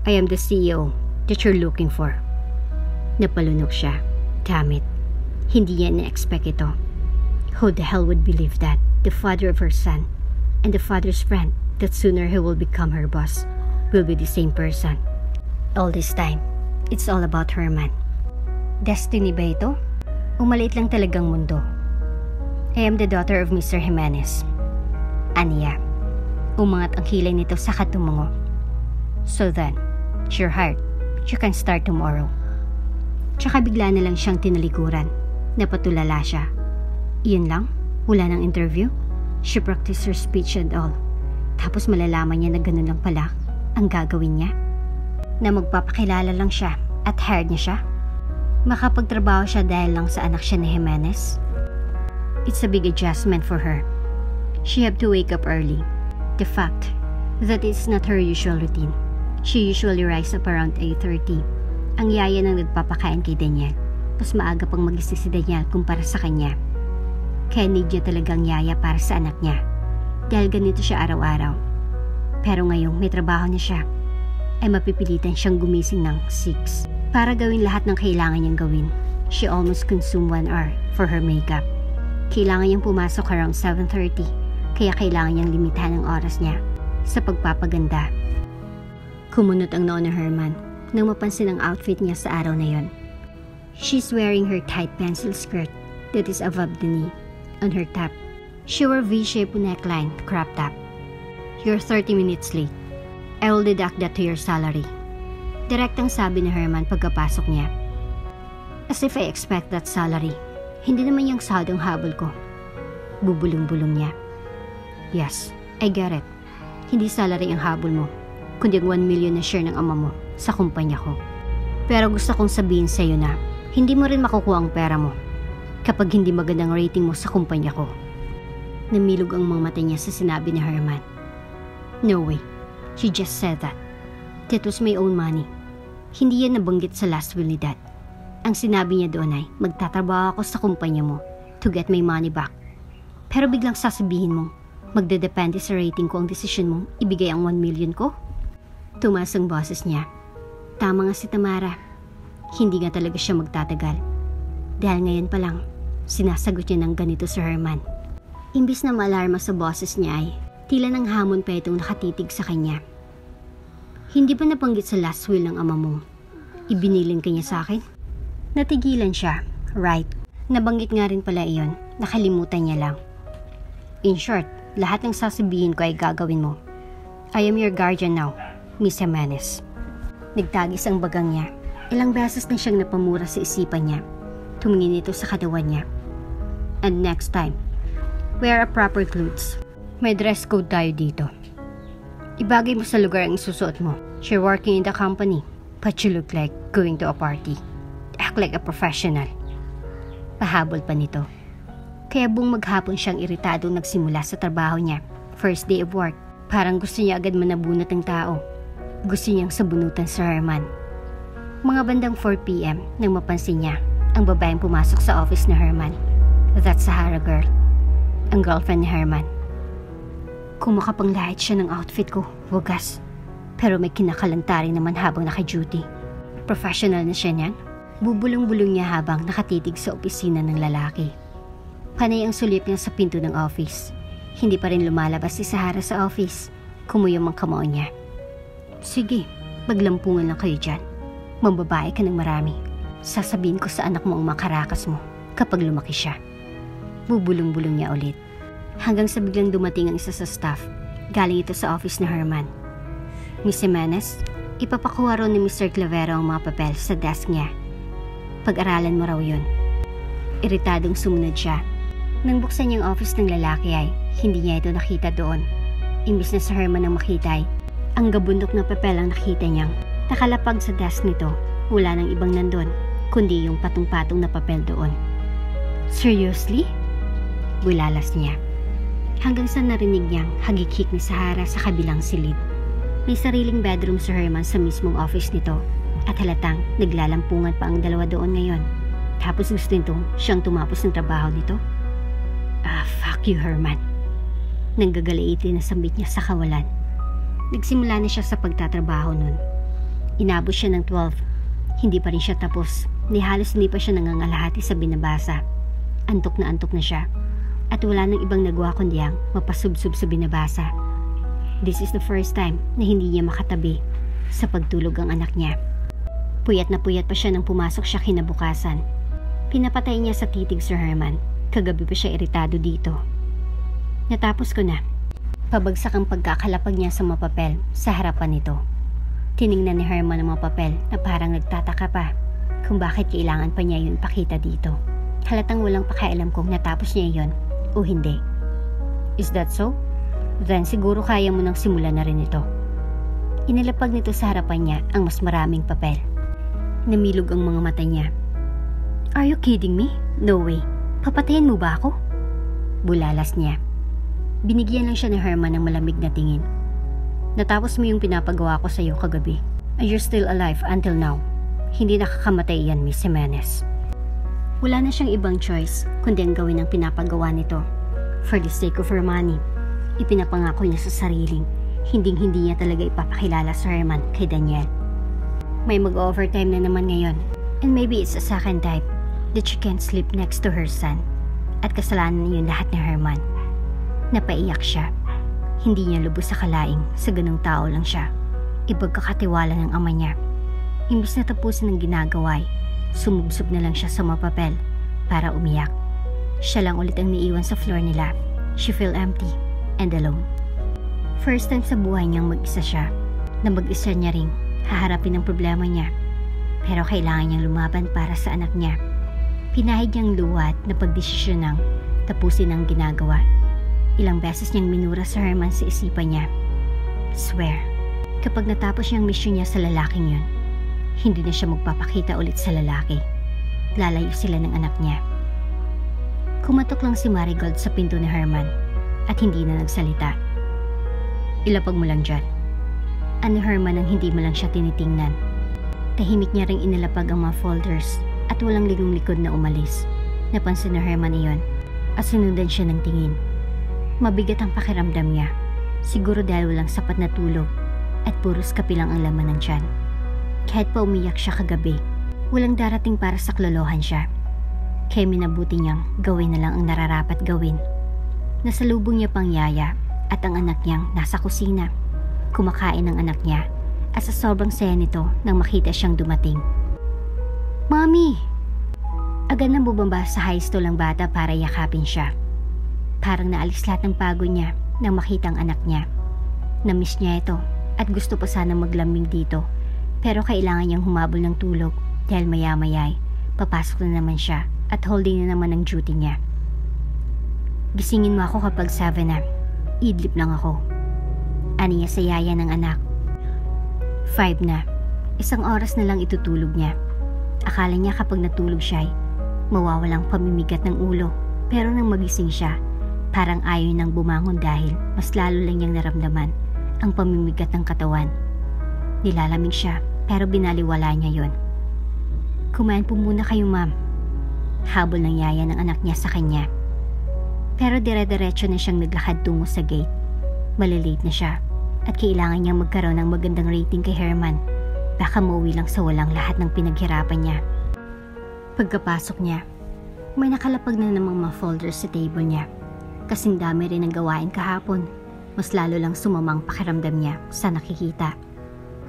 I am the CEO that you're looking for. Napalunok siya. Damn it. Hindi niya na-expect ito. Who the hell would believe that the father of her son and the father's friend that sooner he will become her boss will be the same person. All this time, it's all about Herman. Destiny ba ito? O maliit lang talagang mundo? I am the daughter of Mr. Jimenez. Aniya. Umangat ang kilay nito sa katumungo. So then, you're hired. You can start tomorrow. Tsaka bigla na lang siyang tinalikuran. Napatulala siya. Iyon lang? Wala nang interview? She practiced her speech and all. Tapos malalaman niya na ganun lang pala ang gagawin niya. Na magpapakilala lang siya at hired niya siya. Makapagtrabaho siya dahil lang sa anak siya ni Jimenez. It's a big adjustment for her. She had to wake up early. The fact that it's not her usual routine. She usually rise up around 8:30. Ang yaya nang nagpapakain kay Daniel. Mas maaga pang magising si Daniel kumpara sa kanya. Kaya need niya talagang yaya para sa anak niya. Dahil ganito siya araw-araw. Pero ngayong may trabaho na siya, ay mapipilitan siyang gumising ng 6 para gawin lahat ng kailangan niyang gawin. She almost consumed 1 hour for her makeup. Kailangan niyang pumasok around 7:30, kaya kailangan niyang limitahan ang oras niya sa pagpapaganda. Kumunot ang noo ni Herman nang mapansin ang outfit niya sa araw na yon. She's wearing her tight pencil skirt that is above the knee. On her top, she wore V-shaped neckline crop top. You're 30 minutes late. I will deduct that to your salary. Direktang sabi ni Herman pagkapasok niya. As if I expect that salary. Hindi naman yung sahod ang habol ko. Bubulong-bulong niya. Yes, I get it. Hindi salary ang habol mo, kundi ang 1 million na share ng ama mo sa kumpanya ko. Pero gusto kong sabihin sa iyo na hindi mo rin makukuha ang pera mo kapag hindi magandang rating mo sa kumpanya ko. Namilog ang mga mata niya sa sinabi ni Herman. No way. She just said that. That was my own money. Hindi yan nabanggit sa last will ni Dad. Ang sinabi niya doon ay, magtatrabaho ako sa kumpanya mo to get my money back. Pero biglang sasabihin mo, magdedepende sa rating ko ang desisyon mong ibigay ang 1 million ko? Tumaas ang boses niya. Tama nga si Tamara. Hindi nga talaga siya magtatagal. Dahil ngayon pa lang, sinasagot niya ng ganito si Herman. Imbis na maalarma sa boses niya ay, tila ng hamon pa itong nakatitig sa kanya. Hindi ba nabanggit sa last will ng ama mo? Ibinilin ka niya sa akin? Natigilan siya. Right. Nabanggit nga rin pala iyon. Nakalimutan niya lang. In short, lahat ng sasabihin ko ay gagawin mo. I am your guardian now, Miss Jimenez. Nagtagis ang bagang niya. Ilang beses na siyang napamura sa isipan niya. Tumingin ito sa katawan niya. And next time, wear a proper clothes. May dress code tayo dito. Ibagay mo sa lugar ang isusuot mo. You're working in the company, but you look like going to a party. Act like a professional. Pahabol pa nito. Kaya buong maghapon siyang iritado nagsimula sa trabaho niya. First day of work, parang gusto niya agad manabunot ng tao. Gusto niyang sabunutan si Herman. Mga bandang 4 p.m. nang mapansin niya ang babaeng pumasok sa office ni Herman. That's Sahara girl, ang girlfriend ni Herman. Kung makapanglahit siya ng outfit ko, wagas. Pero may kinakalantari naman habang naka-duty. Professional na siya niyan. Bubulong-bulong niya habang nakatitig sa opisina ng lalaki. Panay ang sulip niya sa pinto ng office. Hindi pa rin lumalabas si Sahara sa office. Kumuyom ang kamao niya. Sige, maglampungan lang kayo dyan. Mambabae ka ng marami. Sasabihin ko sa anak mo ang makarakas mo kapag lumaki siya. Bubulong-bulong niya ulit. Hanggang sa biglang dumating ang isa sa staff. Galing ito sa office ni Herman. Miss Jimenez, ipapakuha raw ni Mr. Clavero ang mga papel sa desk niya. Pag-aralan mo raw yun. Iritadong sumunod siya. Nang buksan niyang office ng lalaki ay hindi niya ito nakita doon. Imbis na sa Herman ang makita ay ang gabundok na papel ang nakita niyang nakalapag sa desk nito. Wala nang ibang nandun, kundi yung patong-patong na papel doon. Seriously? Bulalas niya. Hanggang sa narinig niyang hagikik ni Sahara sa kabilang silid. May sariling bedroom si Herman sa mismong office nito at halatang naglalampungan pa ang dalawa doon ngayon. Tapos gusto nitong siyang tumapos ng trabaho dito. Fuck you, Herman. nang gagalaitin na sambit niya sa kawalan. Nagsimula na siya sa pagtatrabaho nun. Inabot siya ng 12. Hindi pa rin siya tapos. Halos hindi pa siya nangangalahati sa binabasa. Antok na siya. At wala nang ibang nagawa kundi ang mapasubsob sa binabasa. This is the first time na hindi niya makatabi sa pagtulog ang anak niya. Puyat na puyat pa siya nang pumasok siya kinabukasan. Pinapatay niya sa titig Sir Herman. Kagabi pa siya iritado dito. Natapos ko na. Pabagsak ang pagkakalapag niya sa mga papel sa harapan nito. Tiningnan ni Herman ang mga papel na parang nagtataka pa kung bakit kailangan pa niya yun pakita dito. Halatang walang pakialam kung natapos niya yun o hindi. Is that so? Then siguro kaya mo nang simulan na rin ito. Inilapag nito sa harapan niya ang mas maraming papel. Namilog ang mga mata niya. Are you kidding me? No way. Papatayin mo ba ako? Bulalas niya. Binigyan lang siya ni Herman ng malamig na tingin. Natapos mo yung pinapagawa ko sa iyo kagabi. And you're still alive until now. Hindi nakakamatay yan, Miss Jimenez. Wala na siyang ibang choice kundi ang gawin ang pinapagawa nito. For the sake of her money, ipinapangako niya sa sariling hindi niya talaga ipapakilala sa Herman kay Daniel. May mag-overtime na naman ngayon. And maybe it's a second time that she can't sleep next to her son. At kasalanan yun lahat ni Herman. Napaiyak siya. Hindi niya lubos sa kalaing sa ganung tao lang siya. Ipagkakatiwala ng ama niya. Imbis na tapusin ang ginagawa, sumubsob na lang siya sa mga papel para umiyak. Siya lang ulit ang niiwan sa floor nila. She feel empty and alone. First time sa buhay niyang mag-isa siya. Na mag-isa niya ring haharapin ang problema niya. Pero kailangan niyang lumaban para sa anak niya. Pinahid niyang luwat na pagdesisyon ng tapusin ang ginagawa. Ilang beses niyang minura sa Herman sa isipan niya. Swear, kapag natapos niyang mission niya sa lalaking yun, hindi na siya magpapakita ulit sa lalaki. Lalayo sila ng anak niya. Kumatok lang si Marigold sa pinto ni Herman at hindi na nagsalita. Ilapag mo lang dyan. Ano Herman ang hindi mo lang siya tinitingnan. Tahimik niya ring inilapag ang mga folders at walang ligong likod na umalis. Napansin ni Herman iyon at sinundan siya ng tingin. Mabigat ang pakiramdam niya. Siguro dahil walang sapat na tulog at puros kape lang ang laman ng tiyan. Kahit pa umiyak siya kagabi, walang darating para saklolohan siya. Kaya minabuti niyang gawin na lang ang nararapat gawin. Nasalubong niya pang yaya at ang anak niyang nasa kusina. Kumakain ang anak niya at sa sobrang saya nito nang makita siyang dumating. Mami! Agad nang bumaba sa high stool ang bata para yakapin siya. Parang naalis lahat ng pagod niya nang makita ang anak niya. Namiss niya ito at gusto pa sana maglambing dito. Pero kailangan niyang humabol ng tulog dahil maya-maya papasok na naman siya at holding na naman ang duty niya. Gisingin mo ako kapag 7 na. Idlip lang ako. Aniya sa yaya ng anak. 5 na. Isang oras na lang itutulog niya. Akala niya kapag natulog siya mawawalang pamimigat ng ulo. Pero nang magising siya, parang ayaw nang bumangon dahil mas lalo lang niyang naramdaman ang pamimigat ng katawan. Nilalamig siya pero binaliwala niya yon. Kumain po muna kayo, ma'am. Habol ng yaya ng anak niya sa kanya. Pero dire-diretso na siyang naglakad tungo sa gate. Malilate na siya at kailangan niyang magkaroon ng magandang rating kay Herman. Baka mauwi lang sa walang lahat ng pinaghirapan niya. Pagkapasok niya, may nakalapag na namang mga folders sa table niya. Kasing dami rin ang gawain kahapon. Mas lalo lang sumamang pakiramdam niya sa nakikita.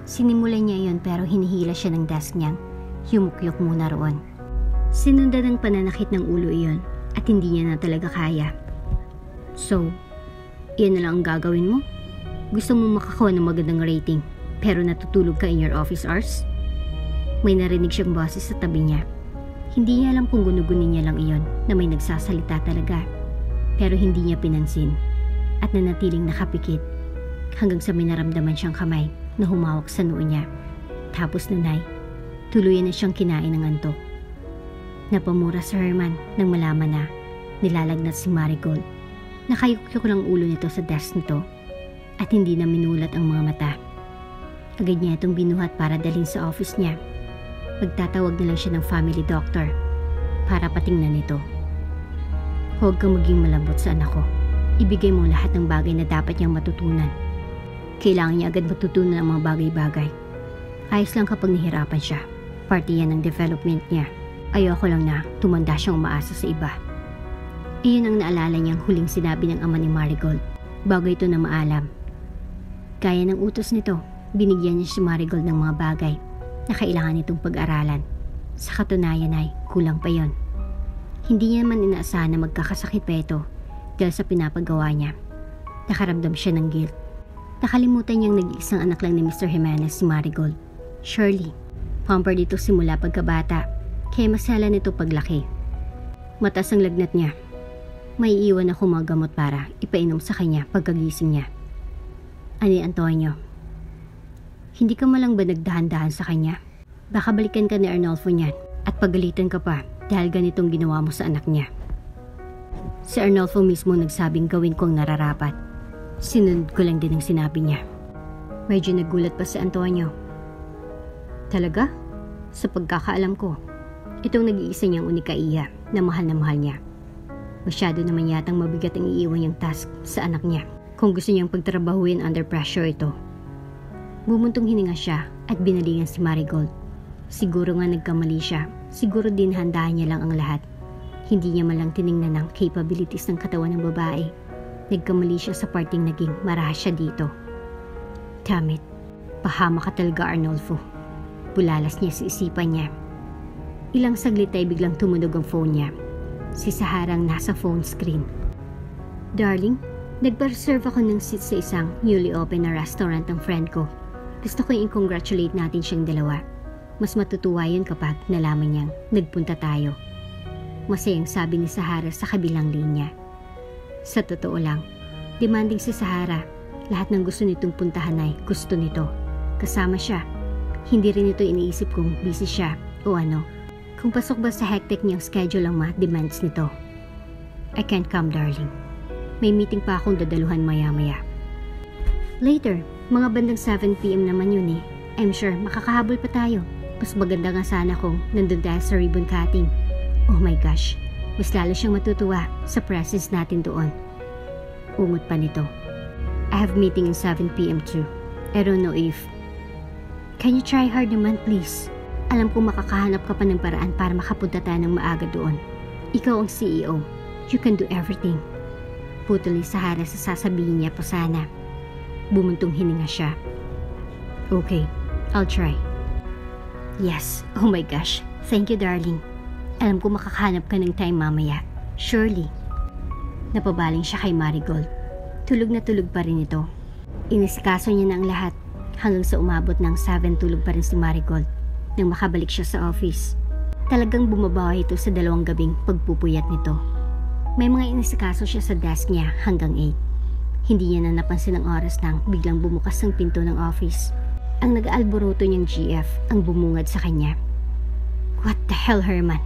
Sinimulan niya yon pero hinihila siya ng desk niyang humukyok muna roon. Sinundan ng pananakit ng ulo iyon at hindi niya na talaga kaya. So, iyan na lang ang gagawin mo? Gusto mo makakuha ng magandang rating pero natutulog ka in your office hours? May narinig siyang boses sa tabi niya. Hindi niya alam kung gunugunin niya lang iyon na may nagsasalita talaga. Pero hindi niya pinansin at nanatiling nakapikit hanggang sa may naramdaman siyang kamay na humawak sa noo niya. Tapos nanay, tuluyan na siyang kinain ng antok. Napamura si Herman nang malaman na nilalagnat si Marigold. Nakayukyok lang ulo nito sa desk nito at hindi na minulat ang mga mata. Agad niya itong binuhat para dalhin sa office niya. Magtatawag na lang siya ng family doctor para patingnan ito. Huwag kang maging malambot sa anak ko. Ibigay mo lahat ng bagay na dapat niyang matutunan. Kailangan niya agad matutunan ang mga bagay-bagay. Ayos lang kapag nahirapan siya. Parte yan ng development niya. Ayoko lang na tumanda siyang umaasa sa iba. Iyon ang naalala niyang huling sinabi ng ama ni Marigold bago ito na maalam. Gaya ng utos nito, binigyan niya si Marigold ng mga bagay na kailangan nitong pag-aralan. Sa katunayan ay kulang pa yon. Hindi niya man inaasahan na magkakasakit pa ito dahil sa pinapagawa niya. Nakaramdam siya ng guilt. Nakalimutan niyang nag-iisang anak lang ni Mr. Jimenez si Marigold, Shirley. Pampered dito simula pagkabata, kaya masala nito paglaki. Mataas ang lagnat niya. May iwan ako mga gamot para ipainom sa kanya pagkagising niya. Ani Antonio, hindi ka malang ba nagdahan-dahan sa kanya? Baka balikan ka ni Arnolfo niyan at pagalitan ka pa dahil ganitong ginawa mo sa anak niya. Si Arnolfo mismo nagsabing gawin ko ang nararapat. Sinunod ko lang din ang sinabi niya. Medyo nagulat pa si Antonio. Talaga? Sa pagkakaalam ko, itong nag-iisa niyang unika iya na mahal niya. Masyado naman yatang mabigat ang iiwan niyang task sa anak niya kung gusto niyang pagtrabahuin under pressure ito. Bumuntong hininga siya at binalingan si Marigold. Siguro nga nagkamali siya. Siguro din handaan niya lang ang lahat. Hindi niya malang tiningnan ang capabilities ng katawan ng babae. Nagkamali siya sa parting naging marahas siya dito. Damn it. Pahama ka talaga, Arnolfo. Bulalas niya sa isipan niya. Ilang saglit ay biglang tumunog ang phone niya. Si Sahara ang nasa phone screen. Darling, nagpa-reserve ako ng seat sa isang newly open na restaurant ng friend ko. Gusto ko i-congratulate natin siyang dalawa. Mas matutuwa yun kapag nalaman niyang nagpunta tayo. Masayang sabi ni Sahara sa kabilang linya. Sa totoo lang, demanding si Sahara. Lahat ng gusto nitong puntahan ay gusto nito. Kasama siya. Hindi rin ito iniisip kung busy siya o ano. Kung pasok ba sa hectic niyang schedule ang mga demands nito. I can't come, darling. May meeting pa akong dadaluhan maya-maya. Later, mga bandang 7 PM naman yun eh. I'm sure makakahabol pa tayo. Mas maganda nga sana kung nandun tayo sa ribbon cutting. Oh my gosh, mas lalo siyang matutuwa sa presence natin doon. Umot pa nito. I have meeting in 7 PM too. I don't know if... Can you try hard naman please? Alam kong makakahanap ka pa ng paraan para makapunta tayo ng maaga doon. Ikaw ang CEO. You can do everything. Putol ni Sahara sa sasabihin niya pa sana. Bumuntong hininga siya. Okay, I'll try. Yes, oh my gosh. Thank you, darling. Alam ko makakahanap ka ng time mamaya. Surely. Napabaling siya kay Marigold. Tulog na tulog pa rin ito. Inisikaso niya na ang lahat. Hanggang sa umabot ng 7 tulog pa rin si Marigold. Nang makabalik siya sa office. Talagang bumabawa ito sa 2 gabing pagpupuyat nito. May mga inisikaso siya sa desk niya hanggang 8. Hindi niya na napansin ang oras nang biglang bumukas ang pinto ng office. Ang nag-aalboroto niyang GF ang bumungad sa kanya. What the hell, Herman?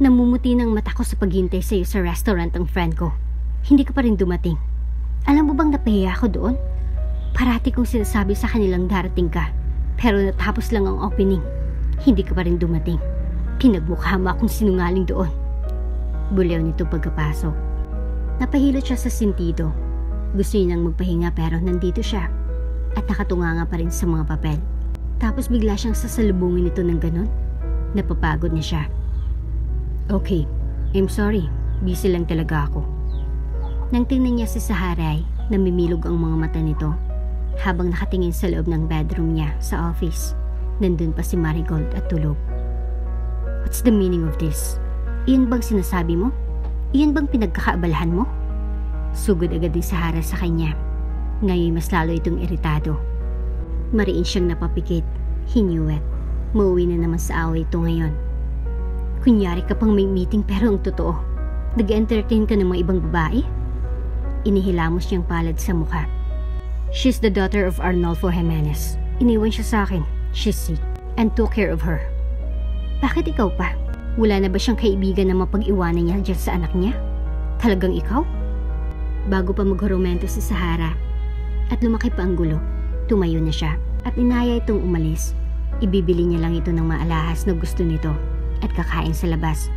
Namumuti ng mata ko sa paghintay sa iyo sa restaurant ng friend ko. Hindi ka pa rin dumating. Alam mo bang napahiya ako doon? Parati kong sinasabi sa kanilang darating ka. Pero natapos lang ang opening. Hindi ka pa rin dumating. Pinagmukha mo akong sinungaling doon. Bulew nito pagkapasok. Napahilot siya sa sentido. Gusto niya nang magpahinga pero nandito siya. At nakatunganga pa rin sa mga papel. Tapos bigla siyang sasalubungin nito ng ganon. Napapagod na siya. Okay, I'm sorry. Busy lang talaga ako. Nang tingnan niya si Sahara ay namimilog ang mga mata nito. Habang nakatingin sa loob ng bedroom niya sa office. Nandun pa si Marigold at tulog. What's the meaning of this? Iyan bang sinasabi mo? Iyan bang pinagkakaabalahan mo? Sugod agad ni Sahara sa kanya. Ngayon mas lalo itong iritado. Mariin siyang napapikit. He knew it. Mauwi na naman sa away ito ngayon. Kunyari ka pang may meeting pero ang totoo. Nag-entertain ka ng mga ibang babae? Inihilamos niyang palad sa mukha. She's the daughter of Arnolfo Jimenez. Iniwan siya sa akin. She's sick and took care of her. Bakit ikaw pa? Wala na ba siyang kaibigan na mapag-iwanan niya dyan sa anak niya? Talagang ikaw? Bago pa maghurumento si Sahara at lumaki pa ang gulo, tumayo na siya at inaya itong umalis. Ibibili niya lang ito ng maalahas na gusto nito at kakain sa labas.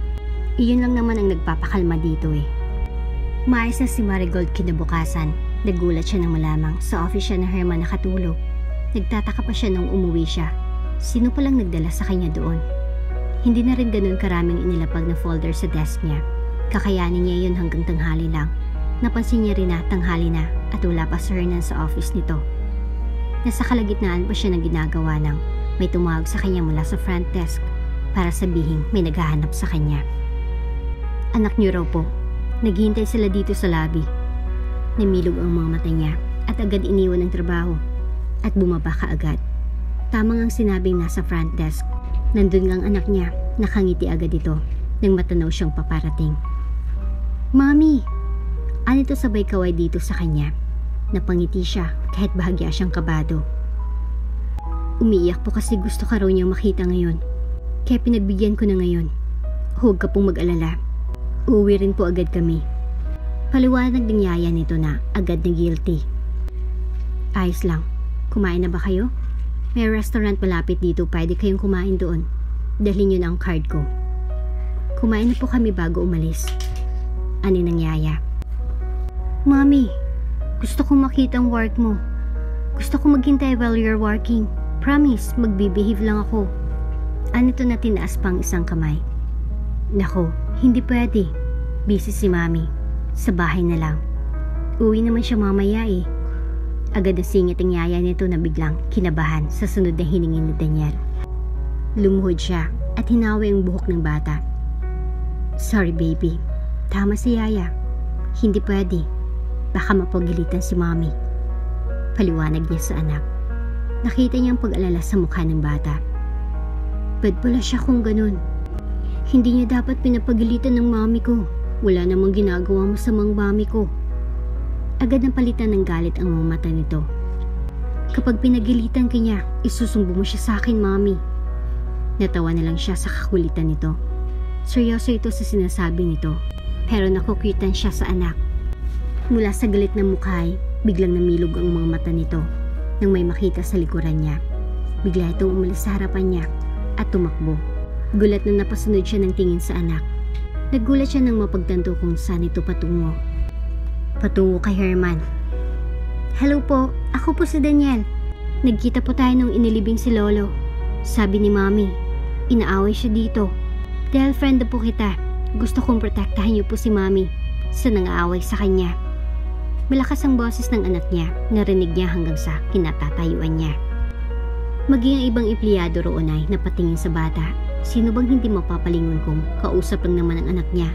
Iyon lang naman ang nagpapakalma dito eh. Umayos na si Marigold kinabukasan. Nagulat siya nang malamang sa office siya na Herman nakatulog. Nagtataka pa siya nung umuwi siya. Sino palang nagdala sa kanya doon? Hindi na rin ganun karaming inilapag na folder sa desk niya. Kakayanin niya yun hanggang tanghali lang. Napansin niya rin na tanghali na at wala pa si Hernan sa office nito. Nasa kalagitnaan pa siya ng ginagawa nang may tumawag sa kanya mula sa front desk para sabihin may naghahanap sa kanya. Anak niyo raw po. Naghihintay sila dito sa lobby. Namilog ang mga mata niya at agad iniwan ng trabaho at bumaba kaagad. Tamang ang sinabing nasa front desk. Nandun ang anak niya, nakangiti agad ito nang matanaw siyang paparating. Mami! Anito sabay kaway dito sa kanya. Napangiti siya kahit bahagya siyang kabado. Umiiyak po kasi gusto ka raw niyang makita ngayon. Kaya pinagbigyan ko na ngayon. Huwag ka pong mag-alala. Uuwi rin po agad kami. Paliwanag ng yaya nito na agad na guilty. Ayos lang. Kumain na ba kayo? May restaurant malapit dito, pwede kayong kumain doon. Dalhin niyo na ang card ko. Kumain na po kami bago umalis. Ani ng yaya. Mami, gusto kong makita ang work mo. Gusto kong maghintay while you're working. Promise, magbibehave lang ako. Anito na tinaas pang isang kamay. Nako, hindi pwede. Busy si Mami. Sa bahay na lang. Uwi naman siya mamaya eh. Agad na singit ang yaya nito na biglang kinabahan sa sunod na hiningin ni Daniel. Lumuhod siya at hinawi ang buhok ng bata. Sorry baby. Tama si yaya. Hindi pwede. Baka mapagalitan si Mami. Paliwanag niya sa anak. Nakita niya ang pag-alala sa mukha ng bata. Bad pala siya kung ganun. Hindi niya dapat pinapagalitan ng mami ko. Wala namang ginagawa masamang mami ko. Agad nang palitan ng galit ang mga mata nito. Kapag pinagilitan ka niya, isusumbo mo siya sa akin, Mami. Natawa na lang siya sa kakulitan nito. Seryoso ito sa sinasabi nito, pero nakukuitan siya sa anak. Mula sa galit ng mukha ay biglang namilog ang mga mata nito nang may makita sa likuran niya. Bigla itong umalis sa harapan niya at tumakbo. Gulat na napasunod siya ng tingin sa anak. Nagulat siya nang mapagtanto kung saan ito patungo. Patungo kay Herman. Hello po, ako po si Daniel. Nagkita po tayo nung inilibing si Lolo. Sabi ni Mami, inaaway siya dito. Dahil friend na po kita, gusto kong protektahan niyo po si Mami sa nangaaway sa kanya. Malakas ang boses ng anak niya, narinig niya hanggang sa kinatatayuan niya. Maging ang ibang empleyado roon ay napatingin sa bata. Sino bang hindi mapapalingon kung kausap lang naman ang anak niya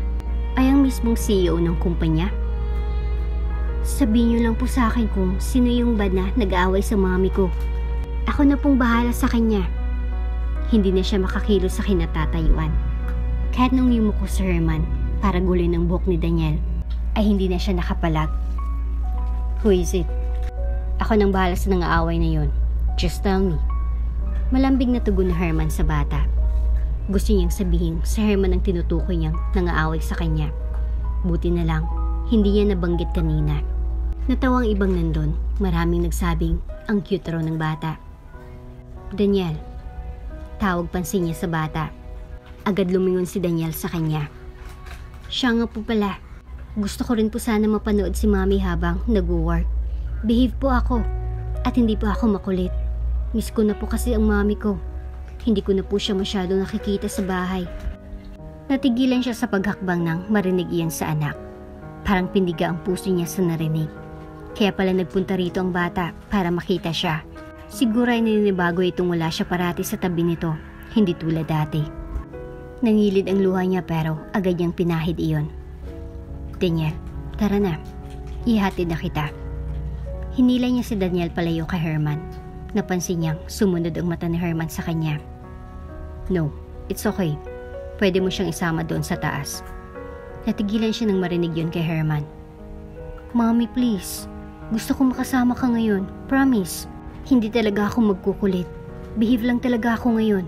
ay ang mismong CEO ng kumpanya? Sabihin niyo lang po sa akin kung sino yung bad na nag-aaway sa mami ko. Ako na pong bahala sa kanya. Hindi na siya makakilos sa kinatatayuan. Kahit nung yumuko si Herman para gulin ang buhok ni Daniel, ay hindi na siya nakapalag. Who is it? Ako nang bahala sa nang-aaway na yon. Just tell me. Malambing na tugon ni Herman sa bata. Gusto niyang sabihin si Herman ang tinutukoy niyang nang-aaway sa kanya. Buti na lang, hindi niya nabanggit kanina. Natawa ang ibang nandun. Maraming nagsabing ang cute raw ng bata. Daniel. Tawag pansin niya sa bata. Agad lumingon si Daniel sa kanya. Siya nga po pala. Gusto ko rin po sana mapanood si Mami habang nag-work. Behave po ako. At hindi po ako makulit. Miss ko na po kasi ang mami ko. Hindi ko na po siya masyado nakikita sa bahay. Natigilan siya sa paghakbang nang marinig iyan sa anak. Parang pindiga ang puso niya sa narinig. Kaya pala nagpunta rito ang bata para makita siya. Siguro ay naninibago itong wala siya parati sa tabi nito. Hindi tulad dati. Nangilid ang luha niya pero agad niyang pinahid iyon. Daniel, tara na. Ihatid na kita. Hinila niya si Daniel palayo kay Herman. Napansin niyang sumunod ang mata ni Herman sa kanya. No, it's okay. Pwede mo siyang isama doon sa taas. Natigilan siya nang marinig yun kay Herman. Mommy, please. Gusto ko makasama ka ngayon. Promise. Hindi talaga ako magkukulit. Behave lang talaga ako ngayon.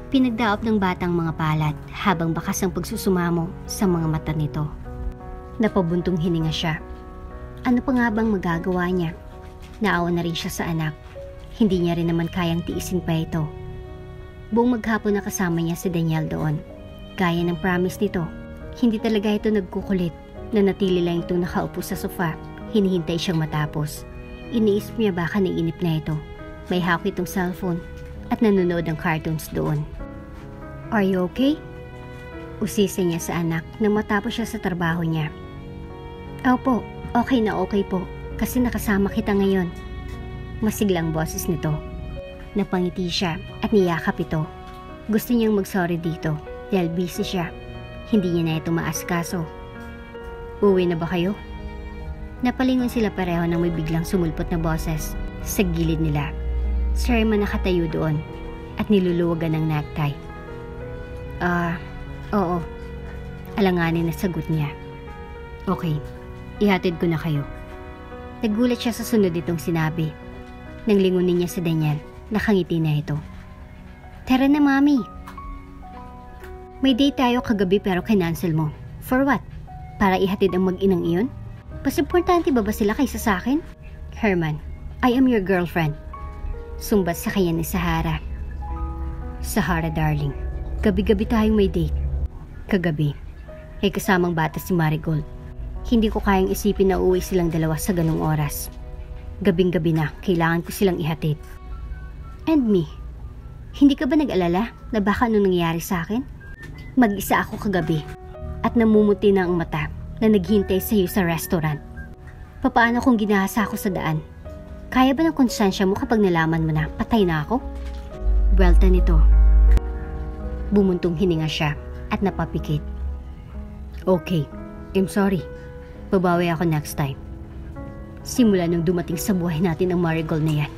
Pinagdaop ng batang mga palad habang bakas ang pagsusumamo sa mga mata nito. Napabuntong hininga siya. Ano pa nga bang magagawa niya? Naawa na rin siya sa anak. Hindi niya rin naman kayang tiisin pa ito. Buong maghapon na kasama niya si Daniel doon. Gaya ng promise nito, hindi talaga ito nagkukulit. Nanatili lang itong nakaupo sa sofa, hinihintay siyang matapos. Iniisip niya baka naiinip na ito. May hawak itong cellphone at nanonood ng cartoons doon. Are you okay? Usisa niya sa anak nang matapos siya sa trabaho niya. Opo, okay na okay po kasi nakasama kita ngayon. Masiglang boses nito. Napangiti siya at niyakap ito. Gusto niyang mag-sorry dito dahil busy siya. Hindi niya na ito maasikaso. Uwi na ba kayo? Napalingon sila pareho nang may biglang sumulpot na boses sa gilid nila. Si Herman nakatayo doon at niluluwagan ng necktie. Oo. Alanganin na sagot niya. Okay, ihatid ko na kayo. Nagulat siya sa sunod itong sinabi. Nang lingunin niya si Daniel, nakangiti na ito. Tara na, Mami. May date tayo kagabi pero kinancel mo. For what? Para ihatid ang mag-inang iyon? Mas importante ba sila kaysa sa akin? Herman, I am your girlfriend. Sumbat sa kanya ni Sahara. Sahara, darling. Gabi-gabi tayong may date. Kagabi, ay kasamang bata si Marigold. Hindi ko kayang isipin na uuwi silang dalawa sa ganung oras. Gabing-gabi na, kailangan ko silang ihatid. And me? Hindi ka ba nag-alala na baka anong nangyayari sa akin? Mag-isa ako kagabi at namumuti na ang mata na naghintay sa iyo sa restaurant. Papaano kung ginahasa ako sa daan? Kaya ba ng konsensya mo kapag nalaman mo na patay na ako? Buwelta nito. Bumuntong hininga siya at napapikit. Okay, I'm sorry. Babawi ako next time. Simula nung dumating sa buhay natin ang Marigold na yan,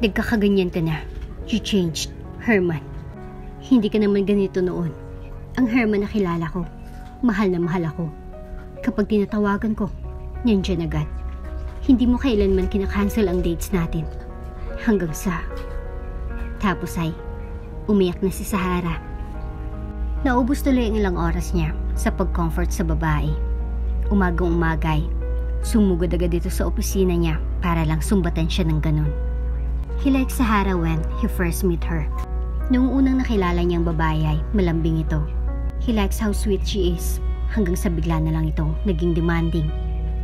nagkakaganyan ka na. You changed, Herman. Hindi ka naman ganito noon. Ang Herman na kilala ko, mahal na mahal ako. Kapag tinatawagan ko, nandiyan agad. Hindi mo kailanman kinakancel ang dates natin. Hanggang sa... Tapos ay, umiyak na si Sahara. Naubos tuloy ang ilang oras niya sa pag-comfort sa babae. Umagang umagay, sumugod agad dito sa opisina niya para lang sumbatan siya ng ganun. He liked Sahara when he first met her. Noong unang nakilala niyang babae ay malambing ito. He likes how sweet she is. Hanggang sa bigla na lang itong naging demanding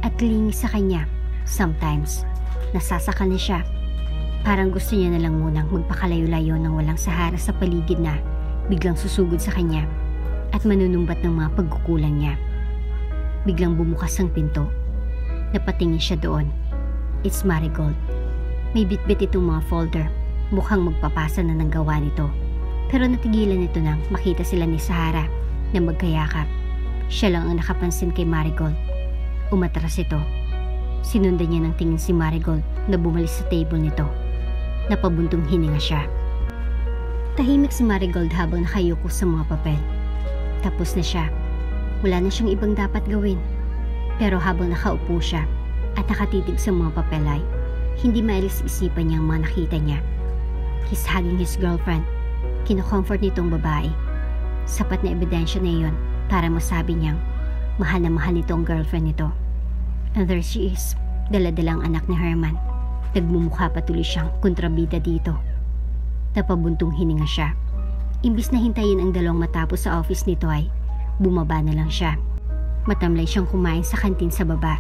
at clingy sa kanya. Sometimes, nasasakal na siya. Parang gusto niya na lang munang magpakalayo-layo ng walang Sahara sa paligid na biglang susugod sa kanya at manunumbat ng mga pagkukulang niya. Biglang bumukas ang pinto. Napatingin siya doon. It's Marigold. May bitbit itong mga folder. Mukhang magpapasa na ng gawa nito. Pero natigilan ito nang makita sila ni Sahara na magkayakap. Siya lang ang nakapansin kay Marigold. Umatras ito. Sinundan niya ng tingin si Marigold na bumalis sa table nito. Napabuntong hininga siya. Tahimik si Marigold habang nakayuko sa mga papel. Tapos na siya. Wala na siyang ibang dapat gawin. Pero habang nakaupo siya at nakatitig sa mga papel ay hindi maalis isipan niya ang mga nakita niya. He's hugging his girlfriend. Kino-comfort nitong babae. Sapat na ebidensya na iyon para masabi niyang mahal na mahal nito ang girlfriend nito. And there she is, dala-dalang anak ni Herman. Nagmumukha patuloy siyang kontrabida dito. Napabuntong hininga siya. Imbis na hintayin ang dalawang matapos sa office nito ay bumaba na lang siya. Matamlay siyang kumain sa kantin sa baba.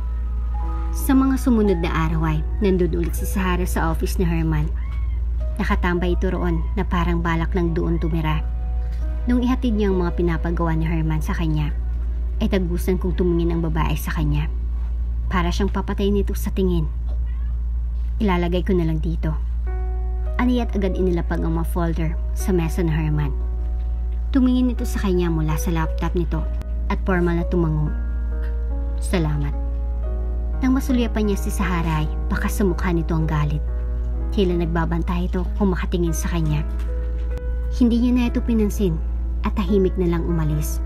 Sa mga sumunod na araw ay nandun ulit si Sahara sa office ni Herman. Nakatambay ito roon na parang balak lang doon tumira. Nung ihatid niya ang mga pinapagawa ni Herman sa kanya, ay tagusan kong tumingin ang babae sa kanya. Para siyang papatay nito sa tingin. Ilalagay ko na lang dito. Aniyat agad inilapag ang mga folder sa mesa ni Herman. Tumingin ito sa kanya mula sa laptop nito at formal na tumango. Salamat. Nang masulyapan niya si Sahara ay baka sa mukha nito ang galit. Tila nagbabantay ito kung makatingin sa kanya. Hindi niya na ito pinansin at tahimik na lang umalis.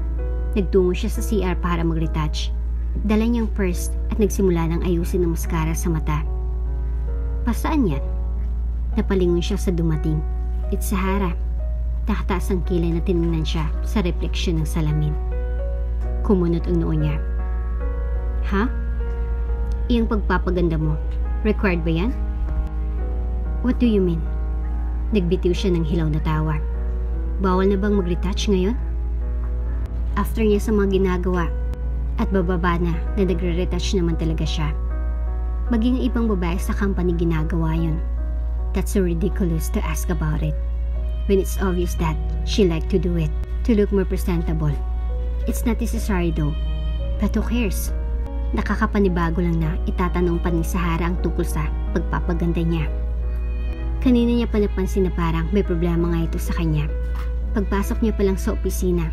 Nagtungo siya sa CR para mag-retouch. Dala niyang purse at nagsimula ng ayusin ang mascara sa mata. Pasaan yan? Napalingon siya sa dumating. It's Sahara. Nakataas ang kilay na tinignan siya sa refleksyon ng salamin. Kumunot ang noo niya. Ha? Iyang pagpapaganda mo, required ba yan? What do you mean? Nagbitiw siya ng hilaw na tawa. Bawal na bang mag-retouch ngayon? After niya sa mga ginagawa, At bababa na nagre-retouch naman talaga siya. Maging ibang babae sa company ginagawa yun. That's so ridiculous to ask about it. When it's obvious that she liked to do it to look more presentable. It's not necessary though. But who cares? Nakakapanibago lang na itatanong pa ni Sahara ang tungkol sa pagpapaganda niya. Kanina niya pa napansin na parang may problema nga ito sa kanya. Pagpasok niya pa lang sa opisina,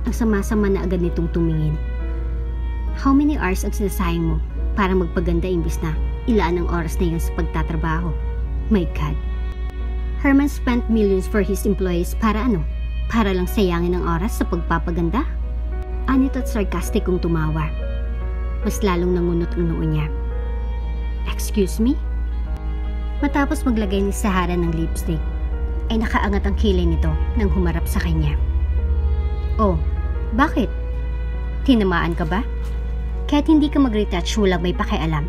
ang sama-sama na agad nitong tumingin. How many hours ang sinasayang mo para magpaganda imbis na ilaan ang oras na yun sa pagtatrabaho? My God. Herman spent millions for his employees para ano? Para lang sayangin ang oras sa pagpapaganda? Anito at sarcastic kong tumawa. Mas lalong nangunot ang noo niya. Excuse me? Matapos maglagay ni Sahara ng lipstick, ay nakaangat ang kilay nito nang humarap sa kanya. Oh, bakit? Tinamaan ka ba? Kahit hindi ka mag-retouch, walang may pakialam.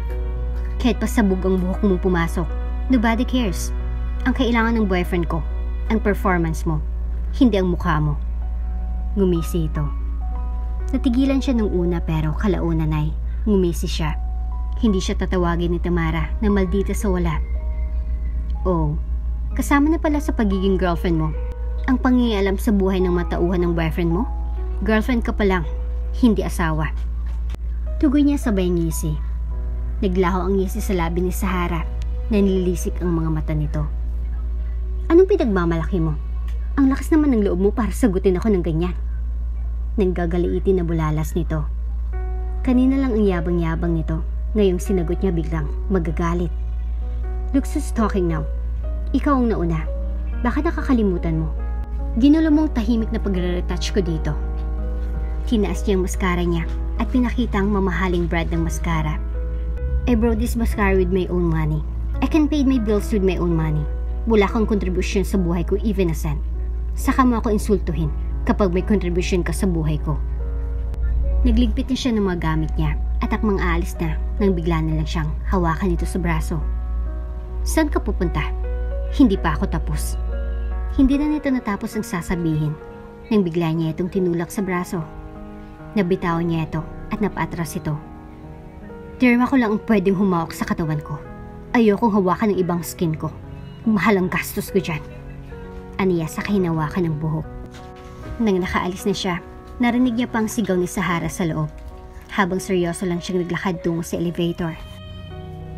Kahit pasabog ang buhok mong pumasok, nobody cares. Ang kailangan ng boyfriend ko, ang performance mo, hindi ang mukha mo. Ngumisi ito. Natigilan siya nung una pero kalaunan ay ngumisi siya. Hindi siya tatawagin ni Tamara na maldita sa wala. Oh, kasama na pala sa pagiging girlfriend mo ang pangingialam sa buhay ng matauhan ng boyfriend mo? Girlfriend ka pa lang, hindi asawa. Tugoy niya sabay ngisi. Naglaho ang ngisi sa labi ni Sahara. Nanilisik ang mga mata nito. Anong pinagmamalaki mo? Ang lakas naman ng loob mo para sagutin ako ng ganyan. Nanggagaliitin na bulalas nito. Kanina lang ang yabang-yabang nito. Ngayong sinagot niya biglang magagalit. Look who's talking now. Ikaw ang nauna. Baka nakakalimutan mo. Ginulo mong tahimik na pagre-retouch ko dito. Tinaas niya ang mascara niya at pinakita ang mamahaling brand ng mascara. I brought this mascara with my own money. I can pay my bills with my own money. Wala kang kontribusyon sa buhay ko even a cent. Saka mo ako insultuhin kapag may kontribusyon ka sa buhay ko. Nagligpit na siya ng mga gamit niya at akmang aalis na nang bigla na lang siyang hawakan ito sa braso. Saan ka pupunta? Hindi pa ako tapos. Hindi na nito natapos ang sasabihin nang bigla niya itong tinulak sa braso. Nabitawan niya ito at napaatras ito. Derma ko lang ang pwedeng humawak sa katawan ko. Ayokong hawakan ng ibang skin ko. Mahal ang gastos ko dyan. Aniya sa hinawakan ng buhok. Nang nakaalis na siya, narinig niya pang sigaw ni Sahara sa loob. Habang seryoso lang siyang naglakad tungo sa elevator.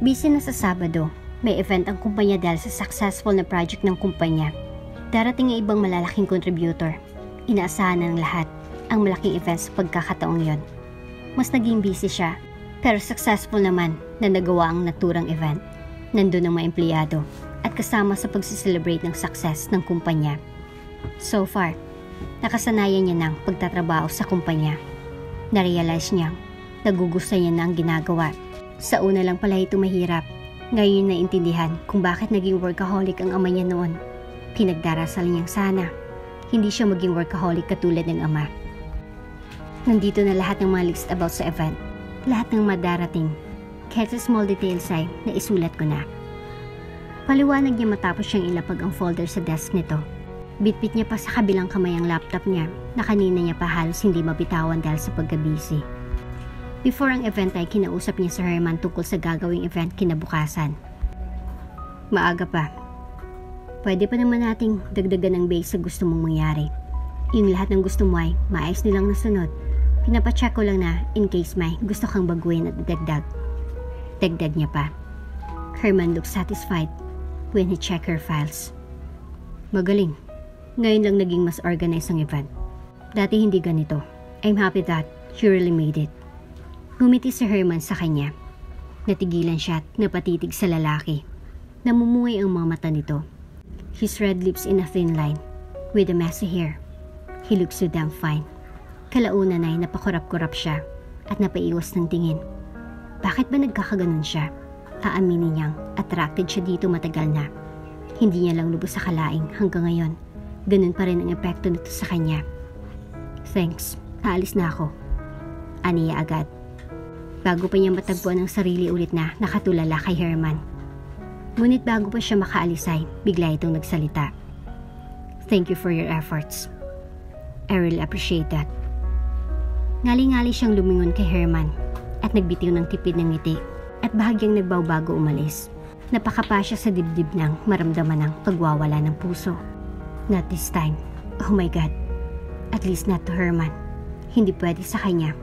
Busy na sa Sabado, may event ang kumpanya dahil sa successful na project ng kumpanya. Darating ang ibang malalaking contributor. Inaasahan ng lahat ang malaking event sa pagkakataong yon. Mas naging busy siya, pero successful naman na nagawa ang naturang event. Nandun ang mga empleyado at kasama sa pagsiselebrate ng success ng kumpanya. So far, nakasanayan niya ng pagtatrabaho sa kumpanya. Narealize niya, nagugustuhan niya na ang ginagawa. Sa una lang pala ito mahirap. Ngayon naintindihan kung bakit naging workaholic ang ama niya noon. Pinagdarasal niyang sana hindi siya maging workaholic katulad ng ama. Nandito na lahat ng mga list about sa event. Lahat ng madarating. Kahit sa small details ay naisulat ko na. Paliwanag niya matapos siyang ilapag ang folder sa desk nito. Bitbit niya pa sa kabilang kamay ang laptop niya na kanina niya pa halos hindi mabitawan dahil sa pagkabisi. Before ang event ay kinausap niya si Herman tungkol sa gagawing event kinabukasan. Maaga pa. Pwede pa naman nating dagdagan ng base sa gusto mong mangyari. Yung lahat ng gusto mo ay maayos nilang nasunod. Pinapacheck ko lang na in case may gusto kang baguhin at dagdag. Dagdag niya pa. Herman looked satisfied when he checked her files. Magaling. Ngayon lang naging mas organized ang event. Dati hindi ganito. I'm happy that you really made it. Ngumiti si Herman sa kanya. Natigilan siya at napatitig sa lalaki. Namumuhay ang mga mata nito. His red lips in a thin line with the messy hair. He looks so damn fine. Kalaunan ay napakurap-kurap siya at napaiwas ng tingin. Bakit ba nagkakaganon siya? Aaminin niyang attracted siya dito matagal na. Hindi niya lang lubos sa kalaing hanggang ngayon. Ganun pa rin ang epekto nito sa kanya. Thanks, aalis na ako. Aniya agad. Bago pa niya matagpuan ang sarili ulit na nakatulala kay Herman. Ngunit bago pa siya makaalis ay bigla itong nagsalita. Thank you for your efforts. I really appreciate that. Ngali-ngali siyang lumingon kay Herman at nagbitiw ng tipid ng ngiti at bahagyang nagbago umalis. Napakapa siya sa dibdib nang maramdaman ng pagwawala ng puso. Not this time. Oh my God. At least not to Herman. Hindi pwede sa kanya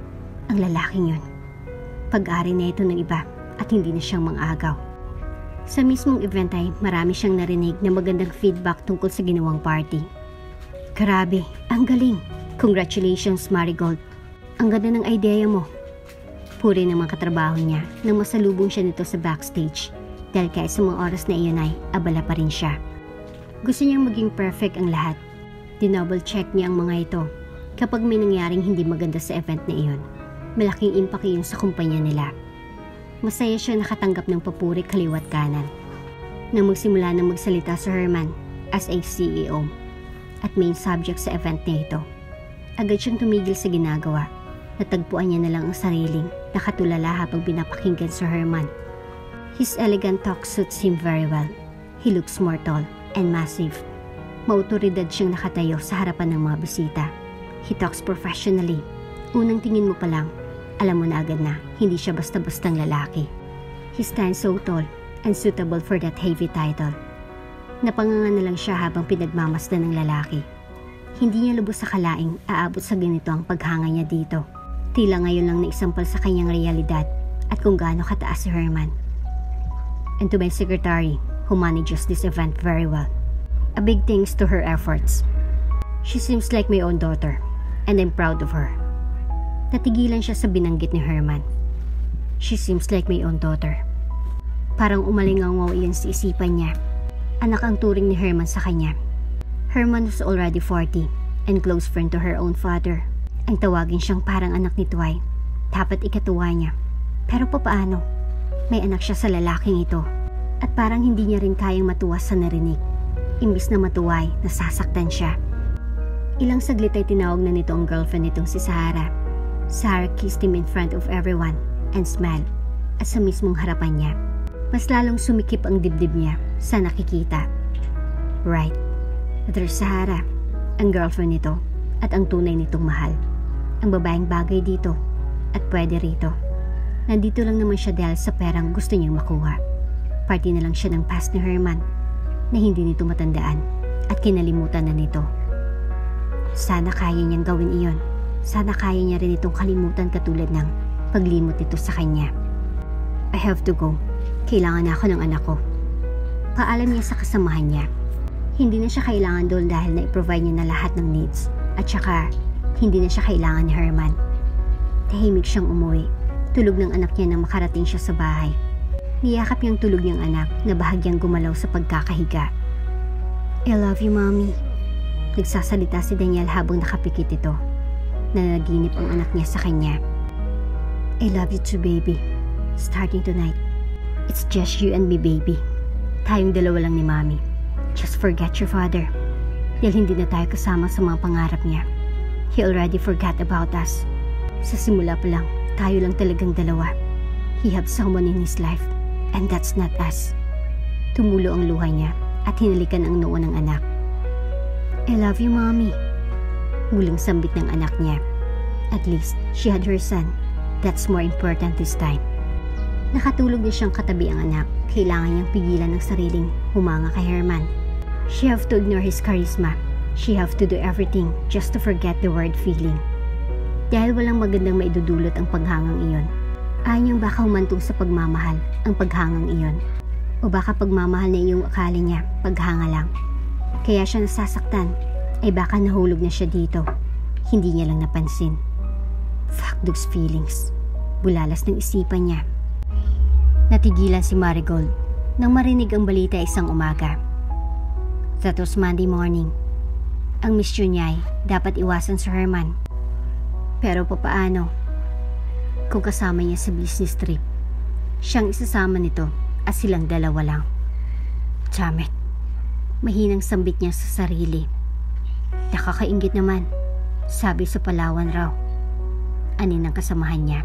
ang lalaking yun. Pag-ari na ito ng iba at hindi na siyang mang-agaw. Sa mismong event ay marami siyang narinig na magandang feedback tungkol sa ginawang party. Grabe, ang galing! Congratulations, Marigold! Ang ganda ng idea mo. Puri ng mga katrabaho niya nang masalubong siya nito sa backstage dahil kahit sa mga oras na iyon ay abala pa rin siya. Gusto niyang maging perfect ang lahat. Dinouble check niya ang mga ito. Kapag may nangyaring hindi maganda sa event na iyon, malaking impact iyon sa kumpanya nila. Masaya siya nakatanggap ng papuri kaliwat kanan. Nang magsimula na magsalita sa Herman as a CEO at main subject sa event na ito, agad siyang tumigil sa ginagawa. Natagpuan niya na lang ang sariling nakatulala habang pinapakinggan sa Herman. His elegant talk suits him very well. He looks more tall and massive. Mautoridad siyang nakatayo sa harapan ng mga bisita. He talks professionally. Unang tingin mo pa lang, alam mo na agad na hindi siya basta-bastang lalaki. He stands so tall and suitable for that heavy title. Napanganga na lang siya habang pinagmamasdan ng lalaki. Hindi niya lubos sa kalaing aabot sa ganito ang paghanga niya dito. Tila ngayon lang naisampal sa kanyang realidad at kung gaano kataas si Herman. And to my secretary who manages this event very well. A big thanks to her efforts. She seems like my own daughter and I'm proud of her. Natigilan siya sa binanggit ni Herman. She seems like my own daughter. Parang umalingaw iyan sa isipan niya. Anak ang turing ni Herman sa kanya. Herman was already 40 and close friend to her own father. Ang tawagin siyang parang anak nito ay dapat ikatuwa niya. Pero papaano? May anak siya sa lalaking ito at parang hindi niya rin kayang matuwa sa narinig. Imbis na matuway, nasasaktan siya. Ilang saglit ay tinawag na nito ang girlfriend nitong si Sarah. Sarah kissed him in front of everyone and smiled at sa mismong harapan niya. Mas lalong sumikip ang dibdib niya sa nakikita. Right, there's Sarah, ang girlfriend nito at ang tunay nitong mahal. Ang babaeng bagay dito at pwede rito. Nandito lang naman siya dahil sa perang gusto niyang makuha. Party na lang siya ng past ni Herman na hindi nito matandaan at kinalimutan na nito. Sana kaya niyang gawin iyon. Sana kaya niya rin itong kalimutan katulad ng paglimot nito sa kanya. I have to go. Kailangan na ako ng anak ko. Paalam niya sa kasamahan niya. Hindi na siya kailangan doon dahil na-provide niya na lahat ng needs. At saka, hindi na siya kailangan ni Herman. Tahimik siyang umuwi. Tulog ng anak niya nang makarating siya sa bahay. Niyakap niyang tulog niyang anak na bahagyang gumalaw sa pagkakahiga. I love you, Mommy. Nagsasalita si Daniel habang nakapikit ito. Nanaginip ang anak niya sa kanya. I love you too, baby. Starting tonight, it's just you and me, baby. Tayong dalawa lang ni Mommy. Just forget your father. Dahil hindi na tayo kasama sa mga pangarap niya. He already forgot about us. Sa simula pa lang, tayo lang talagang dalawa. He had someone in his life. And that's not us. Tumulo ang luha niya at hinalikan ang noo ng anak. I love you, Mommy. Muling sambit ng anak niya. At least, she had her son. That's more important this time. Nakatulog na siyang katabi ang anak. Kailangan niyang pigilan ng sariling humanga kay Herman. She have to ignore his charisma. She have to do everything just to forget the word feeling. Dahil walang magandang maidudulot ang paghangang iyon. Ayaw niyang baka humantong sa pagmamahal ang paghangang iyon. O baka pagmamahal na iyong akala niya, paghanga lang. Kaya siya nasasaktan, ay baka nahulog na siya dito. Hindi niya lang napansin. Fuck those feelings. Bulalas ng isipan niya. Natigilan si Marigold nang marinig ang balita isang umaga. That was Monday morning. Ang misyon niya ay dapat iwasan si Herman. Pero papaano? Kung kasama niya sa business trip, siyang isasama nito at silang dalawa lang. Damn it. Mahinang sambit niya sa sarili. Nakakainggit naman, sabi sa Palawan raw. Anin ng kasamahan niya.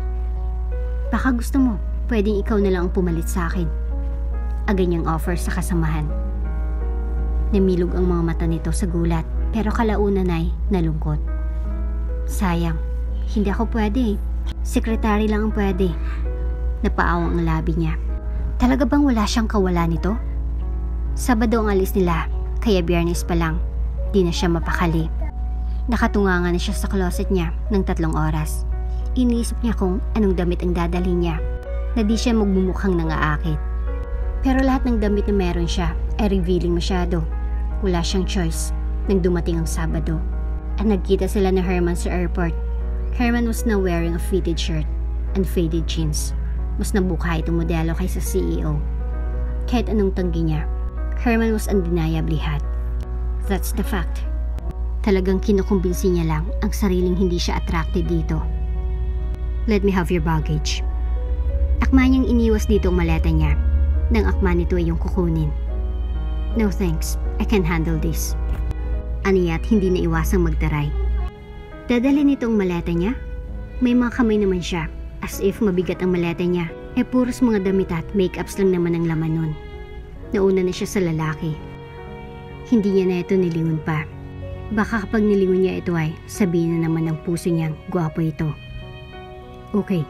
Baka gusto mo, pwedeng ikaw na lang ang pumalit sa akin. Agad niyang offer sa kasamahan. Namilog ang mga mata nito sa gulat pero kalaunan ay nalungkot. Sayang, Hindi ako pwede. Sekretary lang ang pwede. Napaawang ang labi niya. Talaga bang wala siyang kawala nito? Sabado ang alis nila, kaya Biyernes pa lang. Di na siya mapakali. Nakatunganga na siya sa closet niya ng 3 oras. Iniisip niya kung anong damit ang dadalhin niya, na di siya magmumukhang nangaakit. Pero lahat ng damit na meron siya ay revealing masyado. Wala siyang choice nang dumating ang Sabado. At nagkita sila ni Herman sa airport. Herman was now wearing a fitted shirt and faded jeans. Mas nabukha itong modelo kaysa CEO. Kahit anong tanggi niya, Herman was undeniably hot. That's the fact. Talagang kinukumbinsi niya lang ang sariling hindi siya attracted dito. Let me have your baggage. Akma niyang iniwas dito ang maleta niya. Nang akma nito ay yung kukunin. No thanks, I can handle this. Aniya't hindi na iwasang magtaray. Dadalhin nito ang maleta niya? May mga kamay naman siya, as if mabigat ang maleta niya. Puros mga damit at make-ups lang naman ang laman nun. Nauna na siya sa lalaki. Hindi niya na ito nilingon pa. Baka kapag nilingon niya ito ay sabihin na naman ng puso niyang gwapo ito. Okay.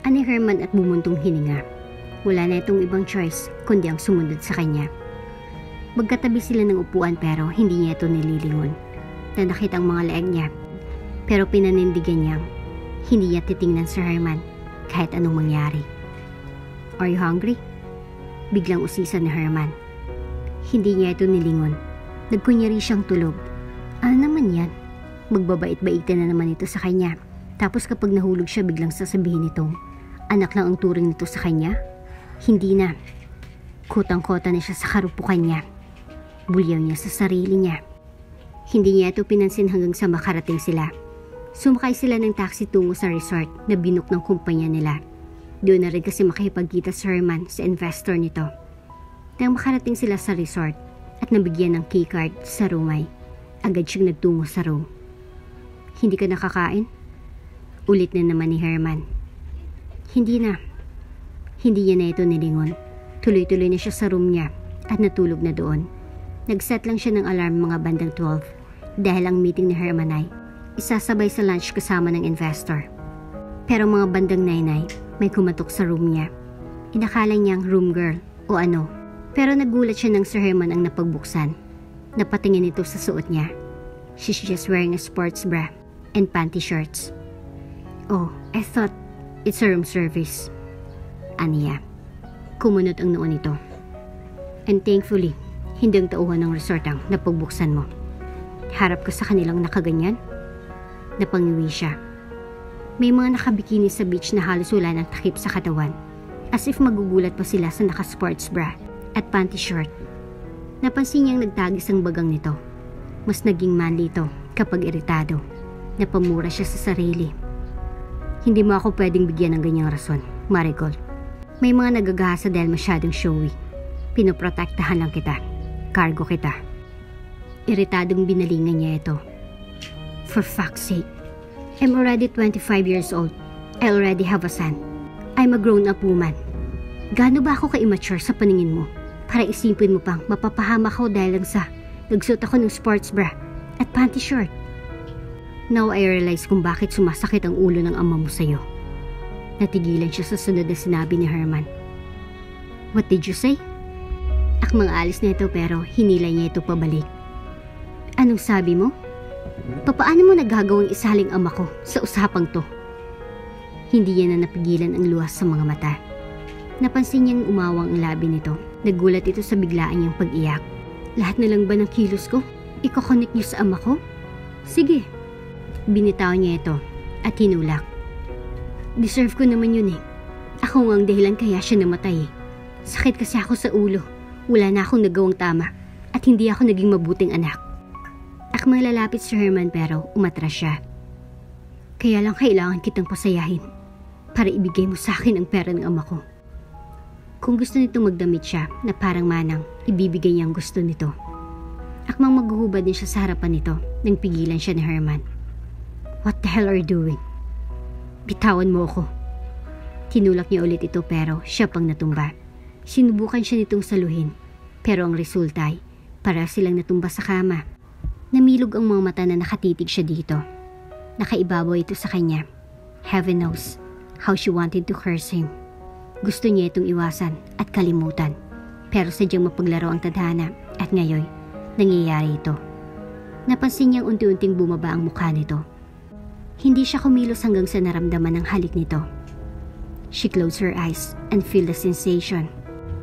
Ani Herman at bumuntong hininga. Wala na itong ibang choice kundi ang sumunod sa kanya. Magkatabi sila ng upuan pero hindi niya ito nililingon. Nanakit ang mga leeg niya. Pero pinanindigan niyang hindi niya titingnan si Herman kahit anong mangyari. Are you hungry? Biglang usisan ni Herman. Hindi niya ito nilingon. Nagkunyari siyang tulog. Ano naman yan? Magbabait-baitan na naman ito sa kanya. Tapos kapag nahulog siya biglang sasabihin nitong anak lang ang turing nito sa kanya? Hindi na. Kutang-kota na siya sa karupukan niya. Bulyaw niya sa sarili niya. Hindi niya ito pinansin hanggang sa makarating sila. Sumakay sila ng taxi tungo sa resort na binook ng kumpanya nila. Doon na rin kasi makipagkita si Herman sa investor nito. Nang makarating sila sa resort at nabigyan ng keycard sa room ay agad siyang nagtungo sa room. Hindi ka nakakain? Ulit na naman ni Herman. Hindi na. Hindi niya na ito nilingon. Tuloy-tuloy na siya sa room niya at natulog na doon. Nag-set lang siya ng alarm mga bandang 12 dahil ang meeting ni Herman ay isasabay sa lunch kasama ng investor. Pero mga bandang 9 ay may kumatok sa room niya. Inakala niyang room girl o ano. Pero nagulat siya nang si Herman ang napagbuksan. Napatingin ito sa suot niya. She's just wearing a sports bra and panty shorts. Oh, I thought it's a room service. Aniya. Kumunot ang noo nito. And thankfully, hindi ang tauhan ng resort ang napagbuksan mo. Harap ka sa kanilang nakaganyan? Napangiwi siya. May mga nakabikini sa beach na halos wala ng takip sa katawan. As if magugulat pa sila sa naka-sports bra at panty short. Napansin niyang nagtagis ang bagang nito. Mas naging manly ito kapag iritado. Napamura siya sa sarili. Hindi mo ako pwedeng bigyan ng ganyang rason, Marigold. May mga nagagahasa dahil masyadong showy. Pinoprotektahan lang kita. Cargo kita. Iritadong binalingan niya ito. For fuck's sake. I'm already 25 years old. I already have a son. I'm a grown-up woman. Gaano ba ako ka-immature sa paningin mo? Para isipin mo pang mapapahama ko dahil lang sa nagsuot ako ng sports bra at panty short. Now I realize kung bakit sumasakit ang ulo ng ama mo sa'yo. Natigilan siya sa sunod na sinabi ni Herman. What did you say? Akmang alis na ito pero hinilay niya ito pabalik. Anong sabi mo? Papaano mo nagagawang isaling ama ko sa usapang to? Hindi niya na napigilan ang luwas sa mga mata. Napansin niyang umawang ang labi nito. Nagulat ito sa biglaan niyang pag-iyak. Lahat na lang ba ng kilos ko? Iko-connect niyo sa ama ko? Sige. Binitaw niya ito at hinulak. Deserve ko naman yun eh. Ako nga ang dahilan kaya siya namatay eh. Sakit kasi ako sa ulo. Wala na akong nagawang tama at hindi ako naging mabuting anak. Akmang lalapit si Herman pero umatras siya. Kaya lang kailangan kitang pasayahin para ibigay mo sa akin ang pera ng ama ko. Kung gusto nitong magdamit siya na parang manang, ibibigay niya ang gusto nito. Akmang maghuhubad din siya sa harapan nito nang pigilan siya ni Herman. What the hell are you doing? Bitawan mo ako. Tinulak niya ulit ito pero siya pang natumba. Sinubukan siya nitong saluhin pero ang resulta ay para silang natumba sa kama. Namilog ang mga mata na nakatitig siya dito. Nakaibabaw ito sa kanya. Heaven knows how she wanted to curse him. Gusto niya itong iwasan at kalimutan. Pero sadyang mapaglaro ang tadhana at ngayon, nangyayari ito. Napansin niyang unti-unting bumaba ang mukha nito. Hindi siya kumilos hanggang sa naramdaman ng halik nito. She closed her eyes and feel the sensation.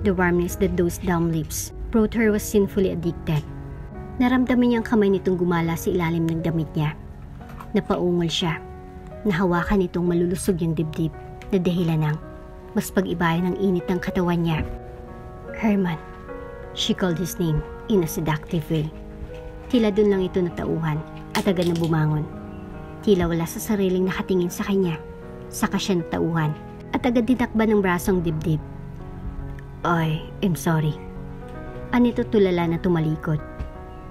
The warmness that those dumb lips brought her was sinfully addicted. Naramdaman niyang kamay nitong gumala sa ilalim ng damit niya. Napaungol siya. Nahawakan nitong malulusog yung dibdib na dahilan ng mas pag-ibayan ng init ng katawan niya. Herman. She called his name in a seductive way. Tila dun lang ito natauhan at agad na bumangon. Tila wala sa sariling nakatingin sa kanya. Saka siya natauhan at agad dinakban ng brasong dibdib. I'm sorry. Anito tulala na tumalikod.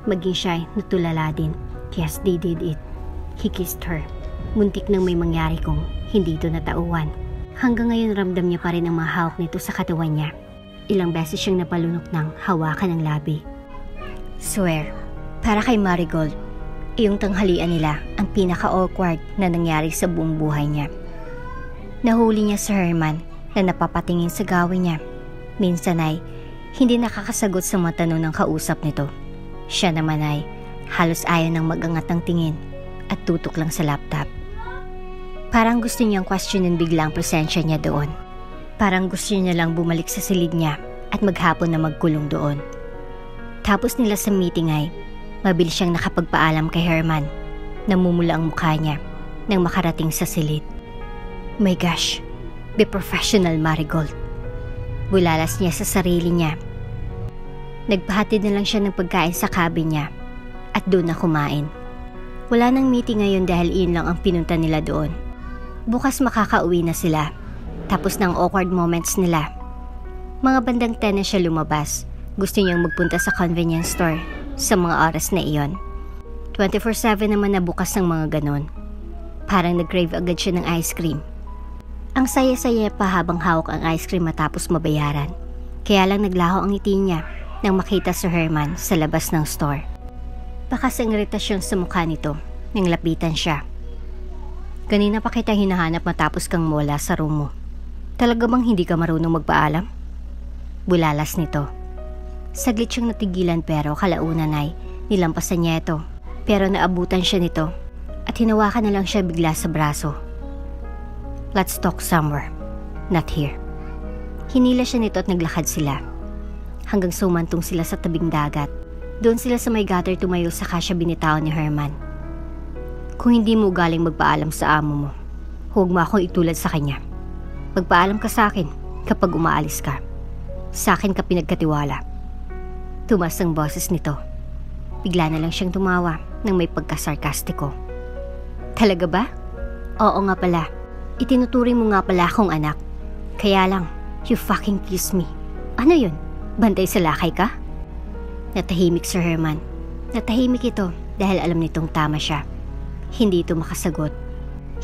Maging siya'y natulala din. Yes, they did it. He kissed her. Muntik nang may mangyari kung hindi ito natauhan. Hanggang ngayon ramdam niya pa rin ang mga hawak nito sa katawan niya. Ilang beses siyang napalunok ng hawakan ng labi. Swear, para kay Marigold, iyong tanghalian nila ang pinaka-awkward na nangyari sa buong buhay niya. Nahuli niya si Herman na napapatingin sa gawin niya. Minsan ay hindi nakakasagot sa mga tanong ng kausap nito. Siya naman ay halos ayaw nang mag-angat ng tingin at tutok lang sa laptop. Parang gusto niyang questionin biglang presensya niya doon. Parang gusto niya lang bumalik sa silid niya at maghapon na magkulong doon. Tapos nila sa meeting ay mabilis siyang nakapagpaalam kay Herman. Namumula ang mukha niya nang makarating sa silid. My gosh, be professional, Marigold. Bulalas niya sa sarili niya. Nagpahatid na lang siya ng pagkain sa cabin niya at doon na kumain. Wala nang meeting ngayon dahil iyon lang ang pinunta nila doon. Bukas makakauwi na sila. Tapos ng awkward moments nila. Mga bandang 10 na siya lumabas. Gusto niyang magpunta sa convenience store sa mga oras na iyon. 24/7 naman na bukas ang mga ganon. Parang nag-crave agad siya ng ice cream. Ang saya-saya pa habang hawak ang ice cream matapos mabayaran. Kaya lang naglaho ang ngiti niya nang makita si Herman sa labas ng store. Bakas ang iritasyon sa mukha nito nang lapitan siya. Kanina pa kita hinahanap matapos kang mawala sa room mo. Talaga bang hindi ka marunong magpaalam? Bulalas nito. Saglit siyang natigilan pero kalaunan ay nilampasan niya ito. Pero naabutan siya nito at hinawakan na lang siya bigla sa braso. Let's talk somewhere, not here. Hinila siya nito at naglakad sila. Hanggang sumantong sila sa tabing dagat. Doon sila sa may gutter tumayo saka siya binitawan ni Herman. Kung hindi mo galing magpaalam sa amo mo, huwag mo akong itulad sa kanya. Magpaalam ka sa akin kapag umaalis ka. Sa akin ka pinagkatiwala. Tumas ang boses nito. Bigla na lang siyang tumawa nang may pagkasarkastiko. Talaga ba? Oo nga pala. Itinuturing mo nga pala akong anak. Kaya lang, you fucking kiss me. Ano yun? Bantay sa lakay ka? Natahimik si Herman. Natahimik ito dahil alam nitong tama siya. Hindi ito makasagot.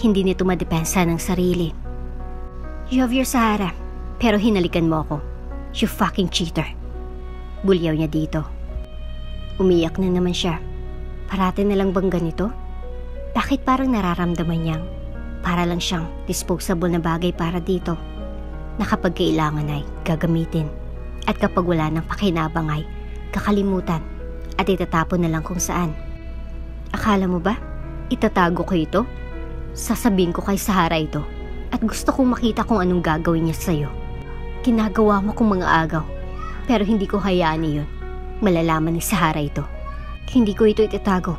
Hindi nito madepensa ng sarili. You have your Sahara, pero hinalikan mo ako. You fucking cheater. Bulyaw niya dito. Umiyak na naman siya. Parati na lang bang ganito? Bakit parang nararamdaman niyang para lang siyang disposable na bagay para dito na kapag kailangan ay gagamitin at kapag wala ng pakinabang ay kakalimutan at itatapon na lang kung saan. Akala mo ba itatago ko ito? Sasabihin ko kay Sahara ito at gusto kong makita kung anong gagawin niya sa'yo. Ginagawa mo kong mga agaw pero hindi ko hayaan iyon. Malalaman ni Sahara ito. Hindi ko ito itatago.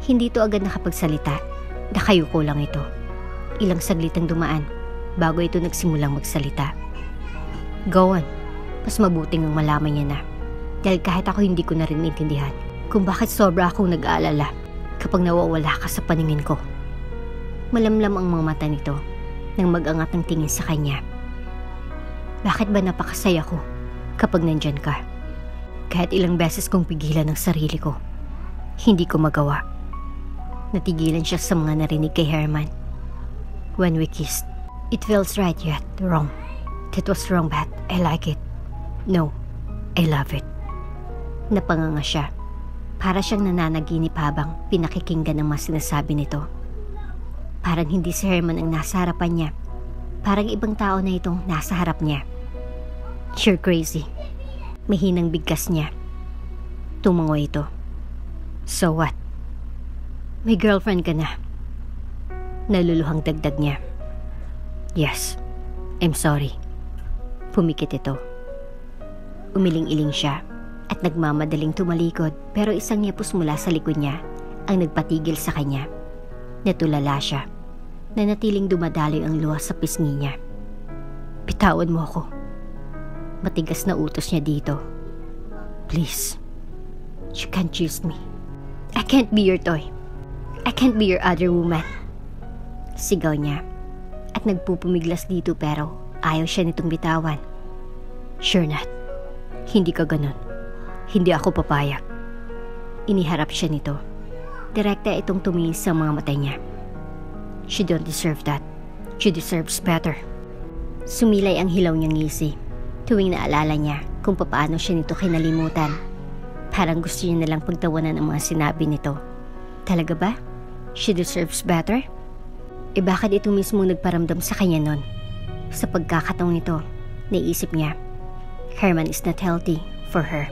Hindi ito agad nakapagsalita. Nakayuko lang ito. Ilang saglit ang dumaan bago ito nagsimulang magsalita. Go on. Mas mabuting ang malaman niya na. Dahil kahit ako hindi ko na rin intindihan kung bakit sobra akong nag-aalala kapag nawawala ka sa paningin ko. Malamlam ang mga mata nito nang mag-angat ng tingin sa kanya. Bakit ba napakasaya ko kapag nandyan ka? Kahit ilang beses kong pigilan ang sarili ko, hindi ko magawa. Natigilan siya sa mga narinig kay Herman. When we kissed, it feels right yet wrong. That was wrong but I like it. No, I love it. Napanganga siya. Para siyang nananaginip habang pinakikinggan ang mga sinasabi nito. Parang hindi si Herman ang nasa harapan niya. Parang ibang tao na itong nasa harap niya. You're crazy. Mahinang bigkas niya. Tumango ito. So what? May girlfriend ka na. Naluluhang dagdag niya. Yes, I'm sorry. Pumikit ito. Umiling-iling siya at nagmamadaling tumalikod, pero isang yapos mula sa likod niya ang nagpatigil sa kanya. Natulala siya. Nanatiling dumadaloy ang luha sa pisngi niya. Bitawan mo ako. Matigas na utos niya dito. Please. You can't choose me. I can't be your toy. I can't be your other woman. Sigaw niya. At nagpupumiglas dito pero ayaw siya nitong bitawan. Sure not. Hindi ka ganun. Hindi ako papayag. Iniharap siya nito. Direkta itong tumingin sa mga mata niya. She don't deserve that. She deserves better. Sumilay ang hilaw niyang ngisi tuwing naalala niya kung papaano siya nito kinalimutan. Parang gusto niya nalang pagtawanan ang mga sinabi nito. Talaga ba? She deserves better? Bakit ito mismo nagparamdam sa kanya nun? Sa pagkakataong ito, naisip niya, Herman is not healthy for her.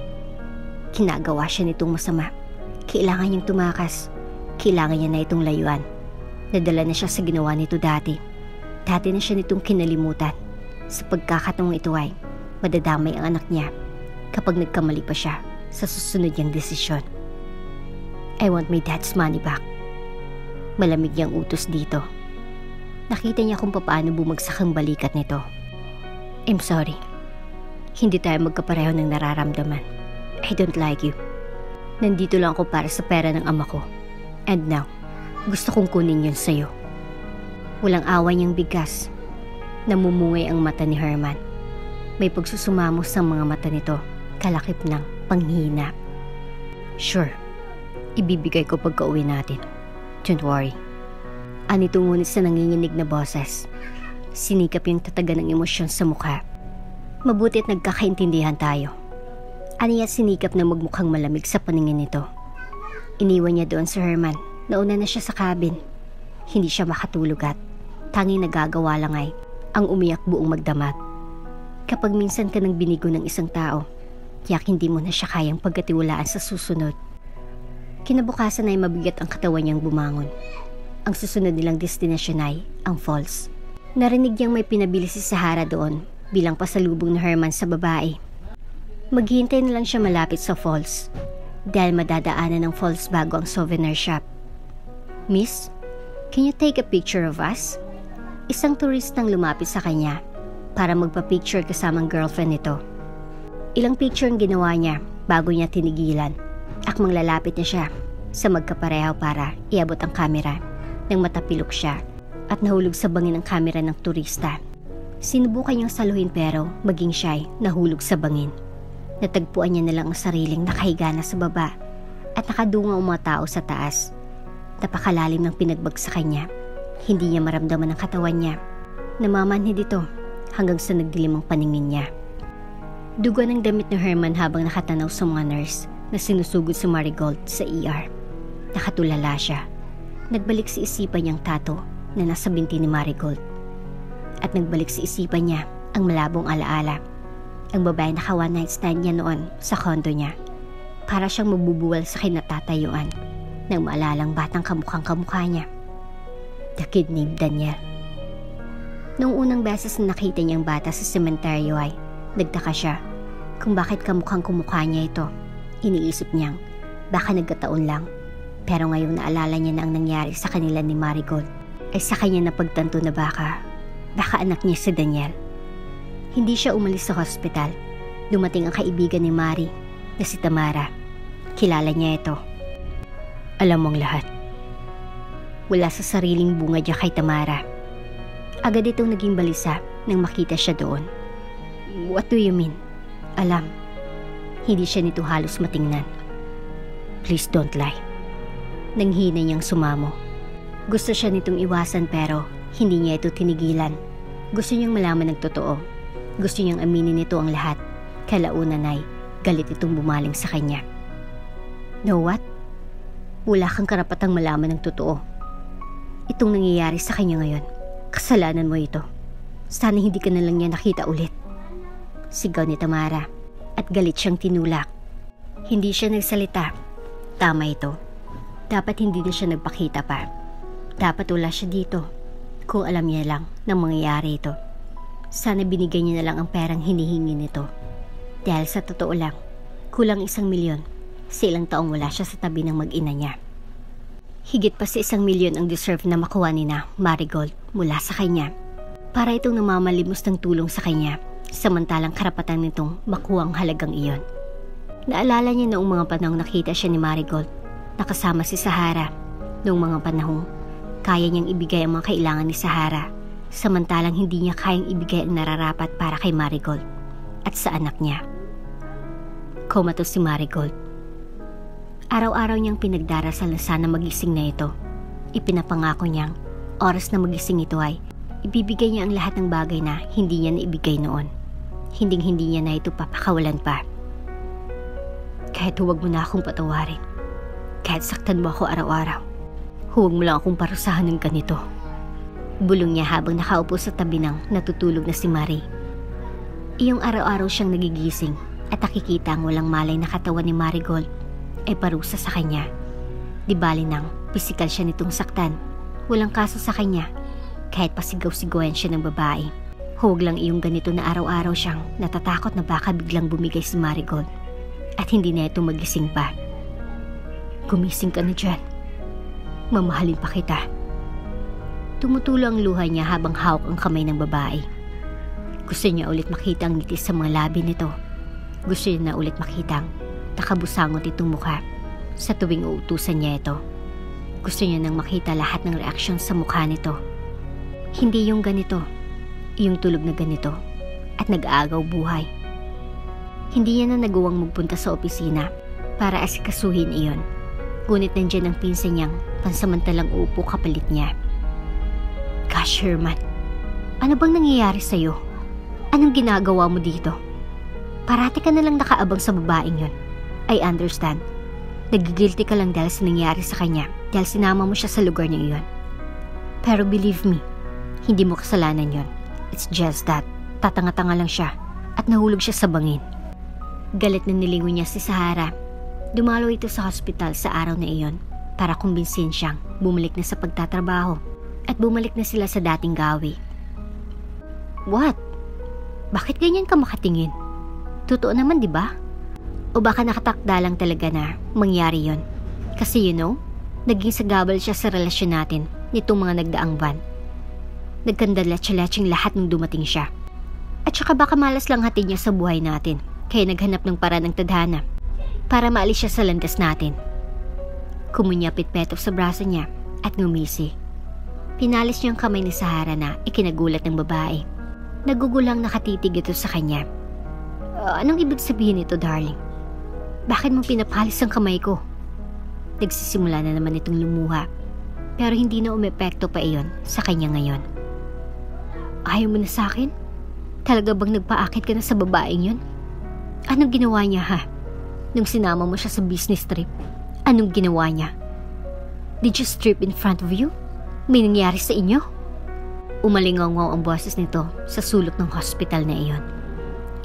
Kinagawa siya nitong masama. Kailangan niyang tumakas. Kailangan niya na itong layuan. Nadala na siya sa ginawa nito dati. Dati na siya nitong kinalimutan. Sa pagkakataong ito ay madadamay ang anak niya kapag nagkamali pa siya sa susunod niyang desisyon. I want my dad's money back. Malamig niyang utos dito. Nakita niya kung paano bumagsak ang balikat nito. I'm sorry. Hindi tayo magkapareho ng nararamdaman. I don't like you. Nandito lang ako para sa pera ng ama ko. And now, gusto kong kunin yun sa'yo. Walang awa niyang bigkas. Namumungay ang mata ni Herman. May pagsusumamo sa mga mata nito, kalakip ng panghina. Sure, ibibigay ko pagka uwi natin. Don't worry. Anito ngunit sa nanginginig na boses. Sinikap yung tatagan ng emosyon sa mukha. Mabuti at nagkakaintindihan tayo. Aniya sinikap na magmukhang malamig sa paningin nito. Iniwan niya doon si Herman. Nauna na siya sa cabin. Hindi siya makatulog at tanging nagagawa lang ay ang umiyak buong magdamag. Kapag minsan ka nang binigo ng isang tao, tiyak hindi mo na siya kayang pagkatiwalaan sa susunod. Kinabukasan ay mabigat ang katawan niyang bumangon. Ang susunod nilang destinasyon ay ang falls. Narinig niyang may pinabili si Sahara doon bilang pasalubong ni Herman sa babae. Maghihintay na lang siya malapit sa falls dahil madadaanan ng falls bago ang souvenir shop. Miss, can you take a picture of us? Isang turistang lumapit sa kanya para magpa-picture kasamang girlfriend nito. Ilang picture ang ginawa niya bago niya tinigilan. Akmang lalapit niya siya sa magkapareho para iabot ang kamera nang matapilok siya at nahulog sa bangin ng kamera ng turista. Sinubukan niyang saluhin pero maging siya ay nahulog sa bangin. Natagpuan niya na lang ang sariling nakahiga na sa baba at nakadungaw ang mga tao sa taas. Napakalalim ng pinagbagsakan niya. Hindi niya maramdaman ang katawan niya. Namamanhid ito hanggang sa nagdilim ang paningin niya. Dugo ng damit ni Herman habang nakatanaw sa mga nurse na sinusugod si Marigold sa ER. Nakatulala siya. Nagbalik sa isipan niyang tato na nasa binti ni Marigold. At nagbalik sa isipan niya ang malabong alaala. Ang babae naka one night stand niya noon sa kondo niya. Para siyang mabubuwal sa kinatatayuan nang maalalang batang kamukhang kamukha niya. The kid named Daniel. Noong unang beses na nakita niyang bata sa sementeryo ay nagtaka siya kung bakit kamukhang kumukha niya ito. Iniisip niyang baka nagkataon lang. Pero ngayong naalala niya na ang nangyari sa kanila ni Marigold ay sa kanya napagtanto na baka anak niya si Daniel. Hindi siya umalis sa hospital. Dumating ang kaibigan ni Mari na si Tamara. Kilala niya ito. Alam mong lahat. Wala sa sariling bunga niya kay Tamara. Agad itong naging balisa nang makita siya doon. What do you mean? Alam. Hindi siya nito halos matingnan. Please don't lie. Nanghina niyang sumamo. Gusto siya nitong iwasan pero hindi niya ito tinigilan. Gusto niyang malaman ng totoo. Gusto niyang aminin nito ang lahat. Kalaunan ay galit itong bumaling sa kanya. Know what? Wala kang karapatang malaman ng totoo. Itong nangyayari sa kanya ngayon, kasalanan mo ito. Sana hindi ka na lang niya nakita ulit. Sigaw ni Tamara at galit siyang tinulak. Hindi siya nagsalita. Tama ito. Dapat hindi na siya nagpakita pa. Dapat wala siya dito. Kung alam niya lang na mangyayari ito. Sana binigay niya na lang ang perang hinihingi nito. Dahil sa totoo lang, kulang 1 milyon. Sa ilang taong wala siya sa tabi ng mag-ina niya. Higit pa sa 1 milyon ang deserve na makuha ni na Marigold mula sa kanya. Para itong namamalimos ng tulong sa kanya, samantalang karapatan nitong makuha ang halagang iyon. Naalala niya noong mga panahong nakita siya ni Marigold, nakasama si Sahara. Noong mga panahong kaya niyang ibigay ang mga kailangan ni Sahara, samantalang hindi niya kayang ibigay ang nararapat para kay Marigold at sa anak niya. Comatose si Marigold. Araw-araw niyang pinagdarasal na sana magising na ito. Ipinapangako niyang oras na magising ito ay ibibigay niya ang lahat ng bagay na hindi niya naibigay noon. Hinding-hindi niya na ito papakawalan pa. Kahit huwag mo na akong patawarin, kahit saktan mo ako araw-araw, huwag mo lang akong parusahan ng ganito. Bulong niya habang nakaupo sa tabi ng natutulog na si Marie. Iyong araw-araw siyang nagigising at nakikita ang walang malay na katawan ni Marigold ay parusa sa kanya. Di bali nang pisikal siya nitong saktan, walang kaso sa kanya kahit pasigaw-sigawan siya ng babae. Huwag lang iyong ganito na araw-araw siyang natatakot na baka biglang bumigay si Marigold at hindi na ito magising pa. Gumising ka na dyan. Mamahalin pa kita. Tumutulo ang luha niya habang hawak ang kamay ng babae. Gusto niya ulit makita ang ngiti sa mga labi nito. Gusto niya na ulit makita ang nakabusangot itong mukha sa tuwing uutusan niya ito. Gusto niya nang makita lahat ng reaksyon sa mukha nito. Hindi yung ganito, yung tulog na ganito at nag-aagaw buhay. Hindi niya na nagawang magpunta sa opisina para asikasuhin iyon. Ngunit nandiyan ang pinsan niyang pansamantalang upo kapalit niya. Gosh, Herman, ano bang nangyayari sa'yo? Anong ginagawa mo dito? Parati ka na lang nakaabang sa babaeng yun. I understand. Nagigilty ka lang dahil sa nangyayari sa kanya dahil sinama mo siya sa lugar niya iyon. Pero believe me, hindi mo kasalanan yun. It's just that tatanga-tanga lang siya at nahulog siya sa bangin. Galit na nilingon niya si Sahara. Dumalo ito sa hospital sa araw na iyon para kumbinsin siyang bumalik na sa pagtatrabaho at bumalik na sila sa dating gawi. What? Bakit ganyan ka makatingin? Totoo naman, di ba? O baka nakatakda lang talaga na mangyari yon? Kasi naging sagabal siya sa relasyon natin nitong mga nagdaang buwan. Nagkandala-tsalaching lahat nung dumating siya. At saka baka malas lang hatid niya sa buhay natin, kaya naghanap ng paraan ng tadhana para maalis siya sa landas natin. Kumunyapit Petov sa braso niya at ngumisi. Pinalis niya ang kamay ni Sahara na ikinagulat ng babae. Nagugulang nakatitig ito sa kanya. Anong ibig sabihin ito, darling? Bakit mo pinapalis ang kamay ko? Nagsisimula na naman itong lumuha, pero hindi na umepekto pa iyon sa kanya ngayon. Ayaw mo na sa akin? Talaga bang nagpaakit ka na sa babaeng yun? Anong ginawa niya, ha? Nung sinama mo siya sa business trip, anong ginawa niya? Did you strip in front of you? May nangyari sa inyo? Umalingaw-ngaw ang boses nito sa sulok ng hospital na iyon.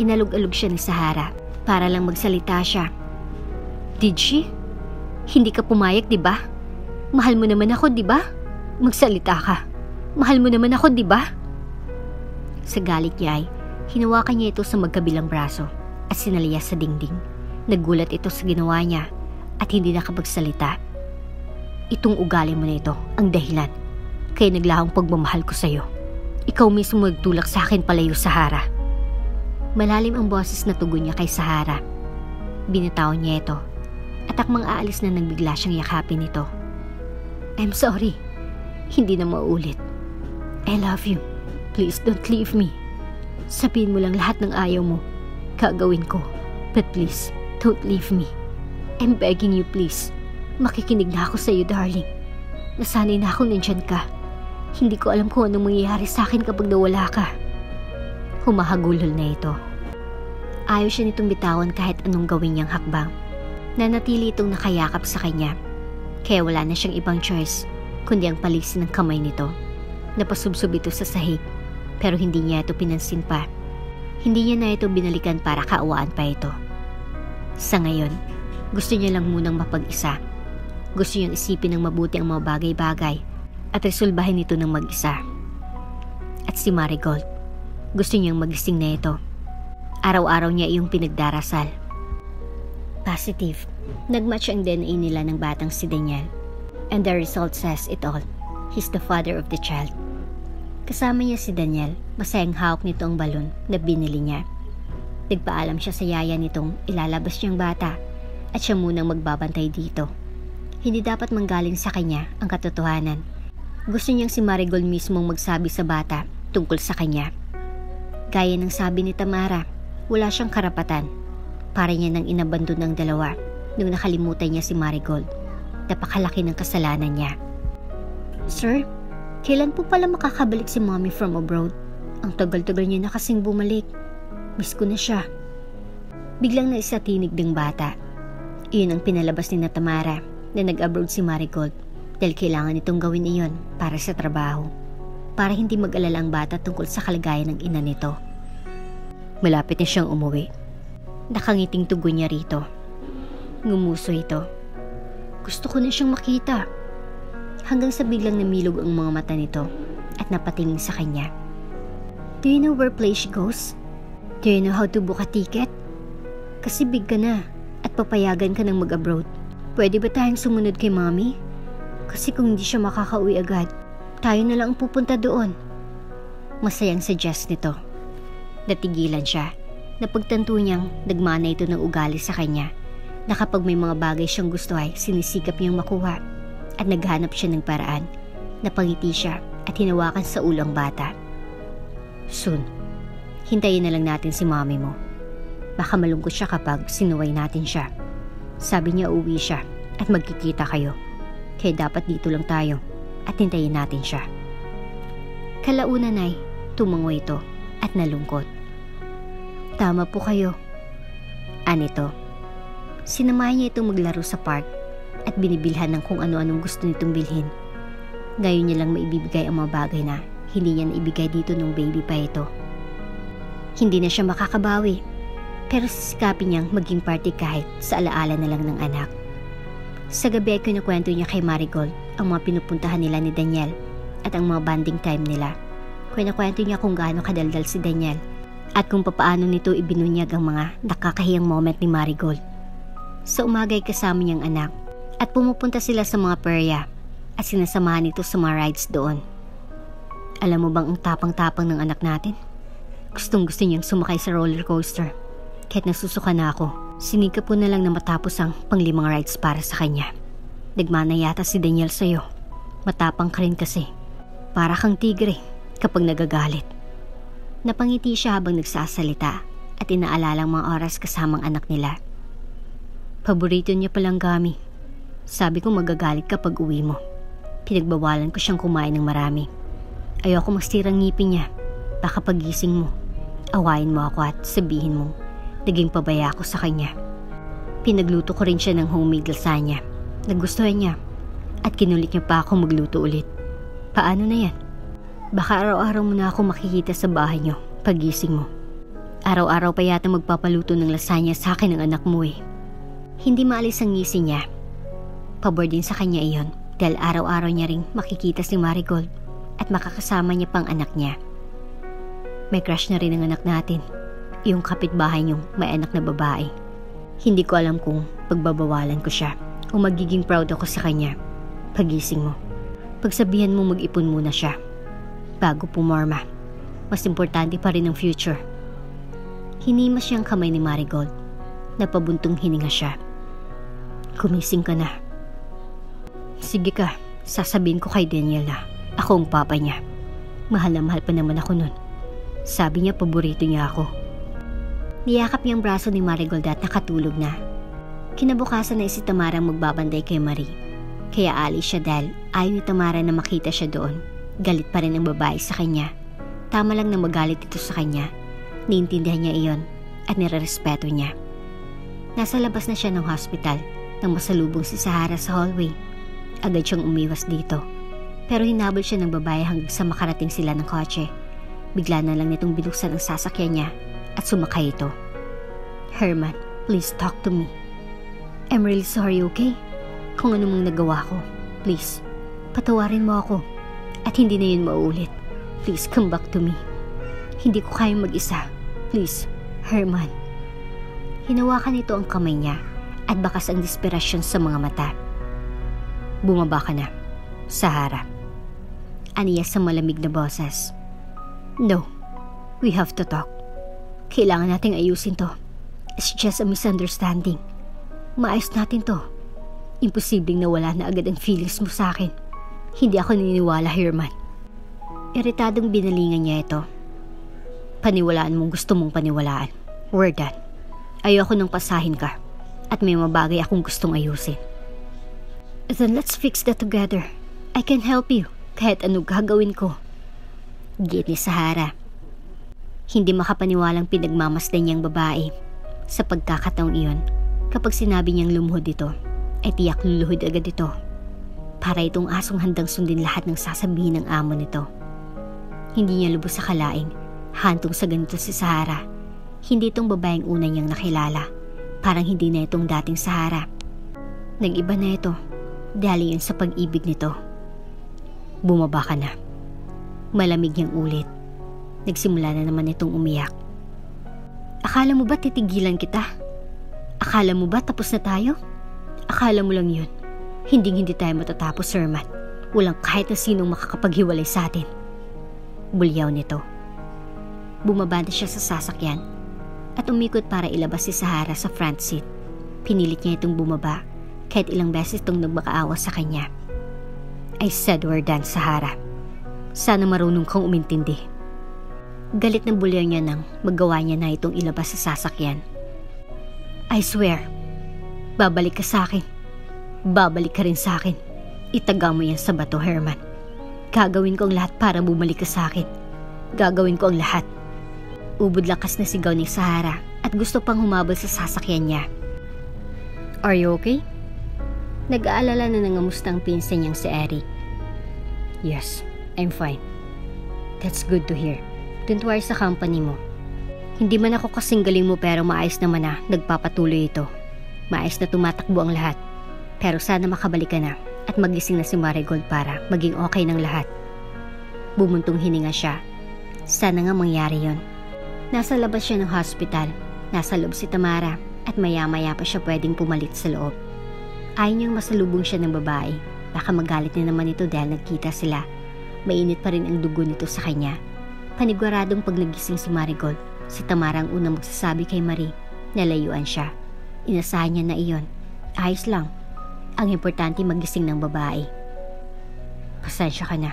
Inalog-alog siya ni Sahara para lang magsalita siya. Did she? Hindi ka pumayag, di ba? Mahal mo naman ako, di ba? Magsalita ka. Mahal mo naman ako, di ba? Sa galit niya ay hinawakan niya ito sa magkabilang braso at sinaliyas sa dingding. Nagulat ito sa ginawa niya at hindi nakapagsalita. Itong ugali mo na ito ang dahilan kaya naglahong pagmamahal ko sa'yo. Ikaw mismo magtulak sa akin palayo, Sahara. Malalim ang boses na tugon niya kay Sahara. Binitawan niya ito at akmang aalis na nang bigla siyang yakapin ito. I'm sorry. Hindi na mauulit. I love you. Please don't leave me. Sabihin mo lang lahat ng ayaw mo. Gagawin ko. But please, don't leave me. I'm begging you, please. Makikinig na ako sa iyo, darling. Nasanay na akong nandyan ka. Hindi ko alam kung anong mangyayari sa akin kapag nawala ka. Humahagulhol na ito. Ayaw siya nitong bitawan kahit anong gawin niyang hakbang. Nanatili itong nakayakap sa kanya. Kaya wala na siyang ibang choice kundi ang palisin ng kamay nito. Napasubsob ito sa sahig, pero hindi niya ito pinansin pa. Hindi niya na ito binalikan para kaawaan pa ito. Sa ngayon, gusto niya lang munang mapag-isa. Gusto niyang isipin ng mabuti ang mga bagay-bagay at resolbahin ito ng mag-isa. At si Marigold, gusto niyang magising na ito. Araw-araw niya iyong pinagdarasal. Positive, nagmatch ang DNA nila ng batang si Daniel. And the result says it all. He's the father of the child. Kasama niya si Daniel, masayang hawak nito ang balon na binili niya. Nagpaalam siya sa yaya nitong ilalabas niyang bata at siya munang magbabantay dito. Hindi dapat manggaling sa kanya ang katotohanan. Gusto niyang si Marigold mismong magsabi sa bata tungkol sa kanya. Gaya ng sabi ni Tamara, wala siyang karapatan. Para niya nang inabandon ng dalawa nung nakalimutan niya si Marigold. Napakalaki ng kasalanan niya. Sir, kailan po pala makakabalik si Mommy from abroad? Ang tagal-tagal niya na kasing bumalik. Miss ko na siya. Biglang naisatinig ng bata. Iyon ang pinalabas ni Tamara na nag-abroad si Marigold dahil kailangan itong gawin iyon para sa trabaho. Para hindi mag-alala ang bata tungkol sa kalagayan ng ina nito. Malapit na siyang umuwi. Nakangiting tugon niya rito. Ngumuso ito. Gusto ko na siyang makita. Hanggang sa biglang namilog ang mga mata nito at napatingin sa kanya. Do you know where place she goes? Do you know how to book a ticket? Kasi big ka na at papayagan ka ng mag-abroad. Pwede ba tayong sumunod kay Mommy? Kasi kung hindi siya makakauwi agad, tayo na lang ang pupunta doon. Masayang suggest nito. Natigilan siya. Napagtanto niyang nagmana ito ng ugali sa kanya na kapag may mga bagay siyang gusto ay sinisikap niyang makuha at naghanap siya ng paraan. Napangiti siya at hinawakan sa ulo ang bata. Soon, hintayin na lang natin si Mommy mo. Baka malungkot siya kapag sinuway natin siya. Sabi niya uuwi siya at magkikita kayo. Kaya dapat dito lang tayo at hintayin natin siya. Kalaunan ay tumango ito at nalungkot. Tama po kayo. Anito. Sinamahan niya itong maglaro sa park at binibilhan ng kung ano-anong gusto nitong bilhin. Ngayon niya lang maibibigay ang mga bagay na hindi niya naibigay dito nung baby pa ito. Hindi na siya makakabawi, pero sisikapin niyang maging party kahit sa alaala na lang ng anak. Sa gabi ay kinukwento niya kay Marigold ang mga pinupuntahan nila ni Daniel at ang mga bonding time nila. Kinukwento niya kung gaano kadaldal si Daniel at kung papaano nito ibinunyag ang mga nakakahiyang moment ni Marigold. Sa umaga ay kasama niyang anak at pumupunta sila sa mga perya at sinasamahan nito sa mga rides doon. Alam mo bang ang tapang-tapang ng anak natin? Gustong-gusto niyang sumakay sa roller coaster. Kahit nasusuka na ako, sinikap ko na lang na matapos ang pang-5 rides para sa kanya. Nagmana yata si Daniel sa'yo. Matapang ka rin kasi. Para kang tigre kapag nagagalit. Napangiti siya habang nagsasalita at inaalala ang mga oras kasamang anak nila. Paborito niya palang gami. Sabi ko magagalit kapag uwi mo. Pinagbawalan ko siyang kumain ng marami. Ayoko masirang ngipin niya. Baka pagising mo, awayin mo ako at sabihin mo, naging pabaya ako sa kanya. Pinagluto ko rin siya ng homemade lasagna. Nagustuhan niya at kinulit niya pa ako magluto ulit. Paano na yan? Baka araw-araw mo na ako makikita sa bahay niyo pagising mo. Araw-araw pa yata magpapaluto ng lasagna sa akin ng anak mo eh. Hindi maalis ang ngisi niya. Pabor din sa kanya iyon dahil araw-araw niya ring makikita si Marigold at makakasama niya pang anak niya. May crush na rin ang anak natin. Yung kapitbahay niyong may anak na babae. Hindi ko alam kung pagbabawalan ko siya o magiging proud ako sa kanya. Pagising mo, pagsabihan mo mag-ipon muna siya bago pumorma. Mas importante pa rin ang future. Hinimas siyang kamay ni Marigold. Napabuntong hininga siya. Kumising ka na. Sige ka, sasabihin ko kay Daniel na ako ang papa niya. Mahal na mahal pa naman ako nun. Sabi niya paborito niya ako. Niyakap niya ang braso ni Marigold at nakatulog na. Kinabukasan na si Tamara magbabanday kay Marie. Kaya alis siya dahil ayaw ni Tamara na makita siya doon. Galit pa rin ang babae sa kanya. Tama lang na magalit ito sa kanya. Niintindihan niya iyon at nirerespeto niya. Nasa labas na siya ng hospital nang masalubong si Sahara sa hallway. Agad siyang umiwas dito. pero hinabol siya ng babae hanggang sa makarating sila ng kotse. Bigla na lang nitong binuksan ang sasakyan niya at sumakay ito. Herman, please talk to me. I'm really sorry, okay? Kung ano mong nagawa ko, please, patawarin mo ako at hindi na yun mauulit. Please come back to me. Hindi ko kayang mag-isa. Please, Herman. Hinawakan nito ang kamay niya at bakas ang desperasyon sa mga mata. Bumaba ka na, Sahara. Aniya sa malamig na boses. No, we have to talk. Kailangan nating ayusin to. It's just a misunderstanding. Maayos natin to. Imposibleng nawala na agad ang feelings mo sa akin. Hindi ako naniniwala, Herman. Iritadong binalingan niya ito. Paniwalaan mong gusto mong paniwalaan. We're done. Ayoko nang pasahin ka. At may mabagay akong gustong ayusin. Then let's fix that together. I can help you. Kahit ano gagawin ko. Git ni Sahara. Hindi makapaniwalang pinagmamasdan niyang babae. Sa pagkakataong iyon, kapag sinabi niyang lumuhod ito, ay tiyak luluhod agad ito. Para itong asong handang sundin lahat ng sasabihin ng amo nito. Hindi niya lubos sa kalaing, hantong sa ganito si Sahara. Hindi itong babaeng una niyang nakilala. Parang hindi na itong dating Sahara. Nag-iba na ito, dahil yun sa pag-ibig nito. Bumaba ka na. Malamig niyang ulit. Nagsimula na naman itong umiyak. Akala mo ba titigilan kita? Akala mo ba tapos na tayo? Akala mo lang yun. Hindi tayo matatapos, Herman. Walang kahit na sinong makakapaghiwalay sa atin. Bulyaw nito. Bumaba na siya sa sasakyan at umikot para ilabas si Sahara sa front seat. Pinilit niya itong bumaba kahit ilang beses itong nagmakaawa sa kanya. I said we're done, Sahara. Sana marunong kang umintindi. Galit ng bulyaw niya nang magawa niya na itong ilabas sa sasakyan. I swear, babalik ka sa akin. Babalik ka rin sa akin. Itaga mo yan sa bato, Herman. Gagawin ko ang lahat para bumalik ka sa akin. Gagawin ko ang lahat. Ubod lakas na sigaw ni Sahara at gusto pang humabol sa sasakyan niya. Are you okay? Nag-aalala na nangamusta ang pinsan niyang si Eric. Yes, I'm fine. That's good to hear. Don't worry sa company mo. Hindi man ako kasing galing mo pero maayos naman na nagpapatuloy ito. Maayos na tumatakbo ang lahat. Pero sana makabalik ka na at magising na si Marigold para maging okay ng lahat. Bumuntong hininga siya. Sana nga mangyari yon. Nasa labas siya ng hospital. Nasa loob si Tamara at maya-maya pa siya pwedeng pumalit sa loob. Ayaw niyang masalubong siya ng babae. Baka magalit na naman ito dahil nagkita sila. Mainit pa rin ang dugo nito sa kanya. Paniguradong pag nagising si Marigold, si Tamara ang unang magsasabi kay Marie na layuan siya. Inasahan niya na iyon. Ayos lang. Ang importante magising ng babae. Pasensya ka na.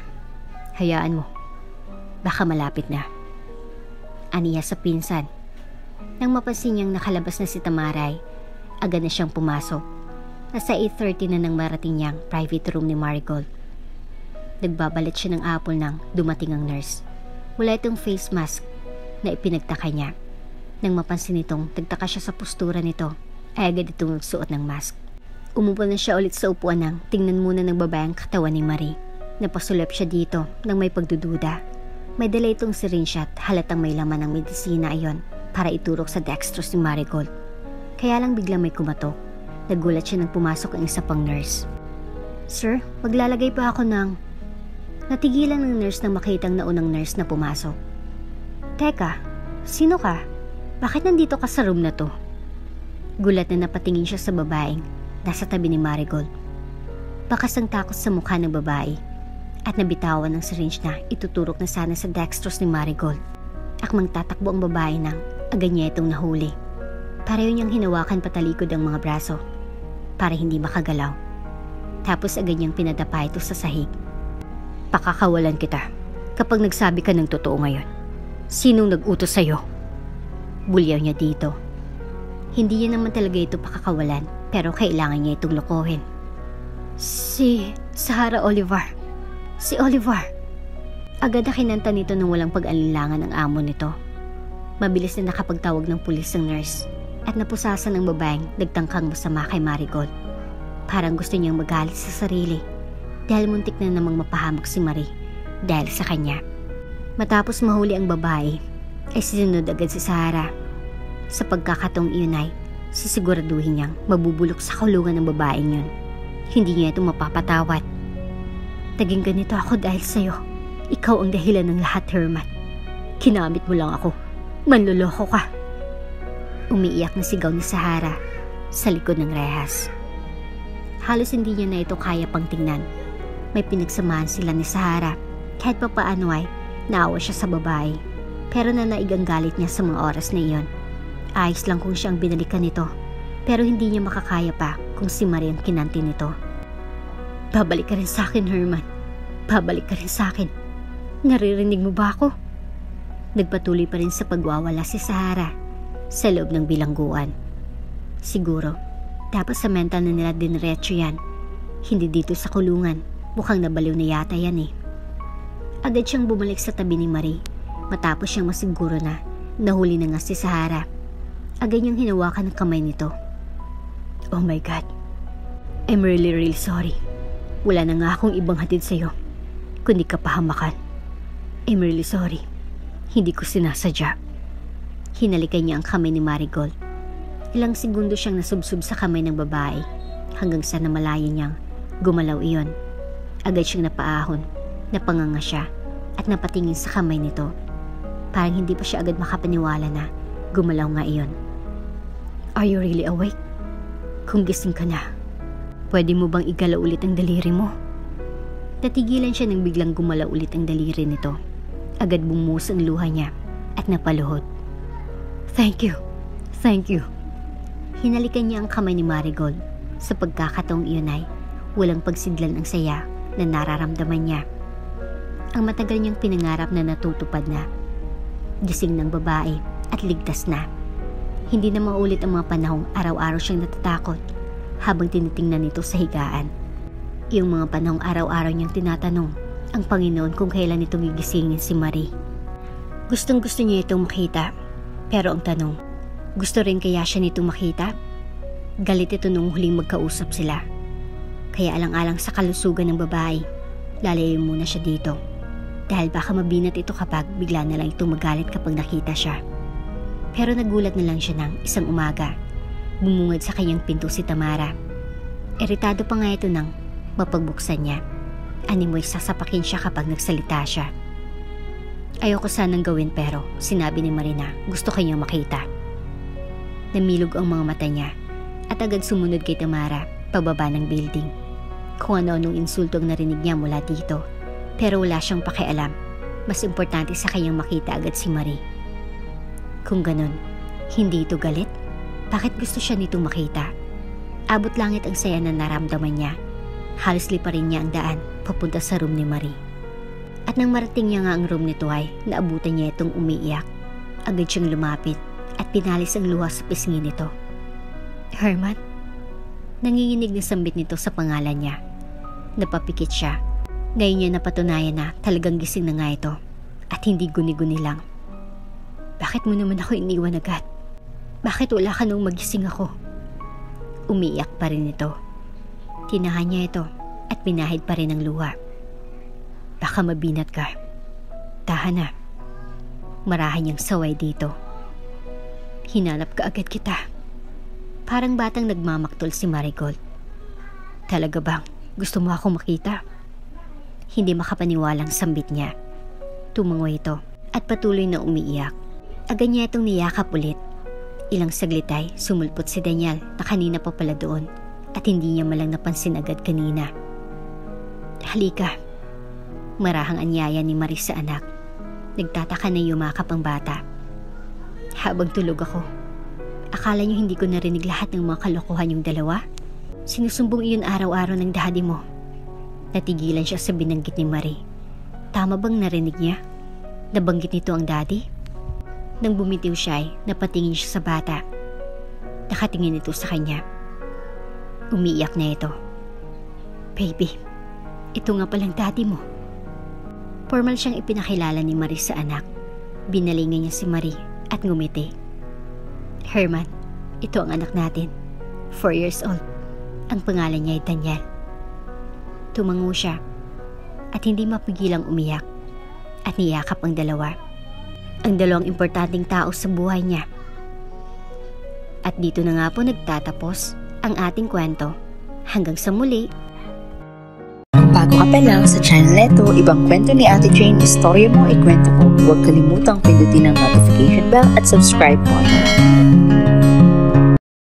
Hayaan mo. Baka malapit na. Aniya sa pinsan. Nang mapansin niyang nakalabas na si Tamara ay agad na siyang pumasok. Nasa 8:30 na nang marating niyang private room ni Marigold. Nagbabalat siya ng apple nang dumating ang nurse. Wala itong face mask na ipinagtaka niya. Nang mapansin nitong nagtaka siya sa postura nito, ay agad itong nagsuot ng mask. Umupo na siya ulit sa upuan nang tingnan muna ng babae ang katawan ni Marie. Napasulap siya dito nang may pagdududa. May dala itong syringe at halatang may laman ng medisina ayon para iturok sa dextrose ni Marigold. Kaya lang biglang may kumatok. Nagulat siya nang pumasok ang isa pang nurse. Sir, maglalagay pa ako ng... Natigilan ng nurse nang makitang naunang nurse na pumasok. Teka, sino ka? Bakit nandito ka sa room na to? Gulat na napatingin siya sa babaeng nasa tabi ni Marigold. Bakas ang takot sa mukha ng babae at nabitawan ng syringe na ituturok na sana sa dextrose ni Marigold. Akmang tatakbo ang babae nang agad niya itong nahuli. Pareho niyang hinawakan patalikod ang mga braso para hindi makagalaw. Tapos agad niyang pinadapa ito sa sahig. Pakakawalan kita kapag nagsabi ka ng totoo ngayon. Sinong nag-utos sa'yo? Bulyaw niya dito. Hindi niya naman talaga ito pakakawalan pero kailangan niya itong lokohin. Si Sahara Oliver. Si Oliver. Agad na kinanta nito nang walang pag-alinlangan ang amo nito. Mabilis na nakapagtawag ng pulis ang nurse at napusasan ng babaeng nagtangkang masama kay Marigold. Parang gusto niyang magalit sa sarili dahil muntik na namang mapahamak si Marie dahil sa kanya. Matapos mahuli ang babae, ay sinunod agad si Sara. Sa pagkakataong iyon ay sisiguraduhin niyang mabubulok sa kulungan ng babaeng yun. Hindi niya ito mapapatawad. Naging ganito ako dahil sa'yo. Ikaw ang dahilan ng lahat, Herman. Kinamit mo lang ako. Manloloko ka. Umiiyak na sigaw ni Sara sa likod ng rehas. Halos hindi niya na ito kaya pang tingnan. May pinagsamahan sila ni Sara. Kahit pa paano ay naawa siya sa babae. Pero nanaig ang galit niya sa mga oras na iyon. Ayos lang kung siya ang binalikan nito. Pero hindi niya makakaya pa kung si Marie ang kinanti nito. Babalik ka rin sa akin, Herman. Babalik ka rin sa akin. Naririnig mo ba ako? Nagpatuloy pa rin sa pagwawala si Sara sa loob ng bilangguan. Siguro, dapat sa mental na nila diniretso yan. Hindi dito sa kulungan. Mukhang nabaliw na yata yan eh. Agad siyang bumalik sa tabi ni Marie matapos siyang masiguro na nahuli na nga si Sara. Agad niyang hinawakan ang kamay nito. Oh my God. I'm really sorry. Wala na nga akong ibang hatid sa'yo kundi kapahamakan. I'm really sorry. Hindi ko sinasadya. Hinalikan niya ang kamay ni Marigold. Ilang segundo siyang nasubsob sa kamay ng babae hanggang sa namalayan niyang gumalaw iyon. Agad siyang napaahon, napanganga siya at napatingin sa kamay nito. Parang hindi pa siya agad makapaniwala na gumalaw nga iyon. Are you really awake? Kung gising ka na, pwede mo bang igalaw ulit ang daliri mo? Natigilan siya nang biglang gumalaw ulit ang daliri nito. Agad bumuhos ang luha niya at napaluhod. Thank you. Thank you. Hinalikan niya ang kamay ni Marigold. Sa pagkakataong iyon ay walang pagsidlan ang saya na nararamdaman niya. Ang matagal niyang pinangarap na natutupad na. Gising ng babae at ligtas na. Hindi na maulit ang mga panahong araw-araw siyang natatakot habang tinitingnan nito sa higaan. Yung mga panahong araw-araw niyang tinatanong ang Panginoon kung kailan itong gigisingin si Marie. Gustong-gusto niya itong makita. Pero ang tanong, gusto rin kaya siya nitong makita? Galit ito nung huling magkausap sila. Kaya alang-alang sa kalusugan ng babae, lalayo muna siya dito. Dahil baka mabinat ito kapag bigla na lang itong magalit kapag nakita siya. Pero nagulat na lang siya ng isang umaga. Bumungad sa kanyang pinto si Tamara. Iritado pa nga ito nang mapagbuksan niya. Animoy sasapakin siya kapag nagsalita siya. Ayoko sanang gawin pero sinabi ni Marina gusto kanyang makita. Namilog ang mga mata niya at agad sumunod kay Tamara pababa ng building. Kung ano-anong insulto ang narinig niya mula dito. Pero wala siyang pakialam. Mas importante sa kanyang makita agad si Marie. Kung ganun, hindi ito galit? Bakit gusto siya nitong makita? Abot langit ang saya na naramdaman niya. Halos liparin niya ang daan papunta sa room ni Marie. At nang marating niya nga ang room nito ay naabutan niya itong umiiyak. Agad siyang lumapit at pinalis ang luha sa pisngi nito. Herman? Nanginginig na sambit nito sa pangalan niya. Napapikit siya. Ngayon niya napatunayan na talagang gising na nga ito at hindi guni-guni lang. Bakit mo naman ako iniwan agad? Bakit wala ka nung magising ako? Umiiyak pa rin ito. Tinahan niya ito at pinahid pa rin ang luha. Baka mabinat ka. Tahan na. Marahan niyang saway dito. Hinanap ka agad kita. Parang batang nagmamaktol si Marigold. Talaga bang gusto mo akong makita? Hindi makapaniwalang sambit niya. Tumango ito at patuloy na umiiyak. Agad niya itong niyakap ulit. Ilang saglit ay sumulpot si Daniel na kanina pa pala doon at hindi niya malang napansin agad kanina. Halika. Marahang anyaya ni Marie sa anak. Nagtataka na yumakap ang bata. Habang tulog ako, akala niyo hindi ko narinig lahat ng mga kalokohan yung dalawa? Sinusumbong iyon araw-araw ng daddy mo. Natigilan siya sa binanggit ni Marie. Tama bang narinig niya? Nabanggit nito ang daddy? Nang bumitiw siya ay napatingin siya sa bata. Nakatingin ito sa kanya. Umiiyak na ito. Baby, ito nga palang daddy mo. Formal siyang ipinakilala ni Marie sa anak. Binalingan niya si Marie at ngumiti. Herman, ito ang anak natin. 4 years old. Ang pangalan niya ay Daniel. Tumango siya at hindi mapigilang umiyak at niyakap ang dalawa. Ang dalawang importanteng tao sa buhay niya. At dito na nga po nagtatapos ang ating kwento. Hanggang sa muli. Bago ka pa lang sa channel neto, ibang kwento ni Ate Jane, istorya mo, ikwento ko. Huwag kalimutang pindutin ang notification bell at subscribe button.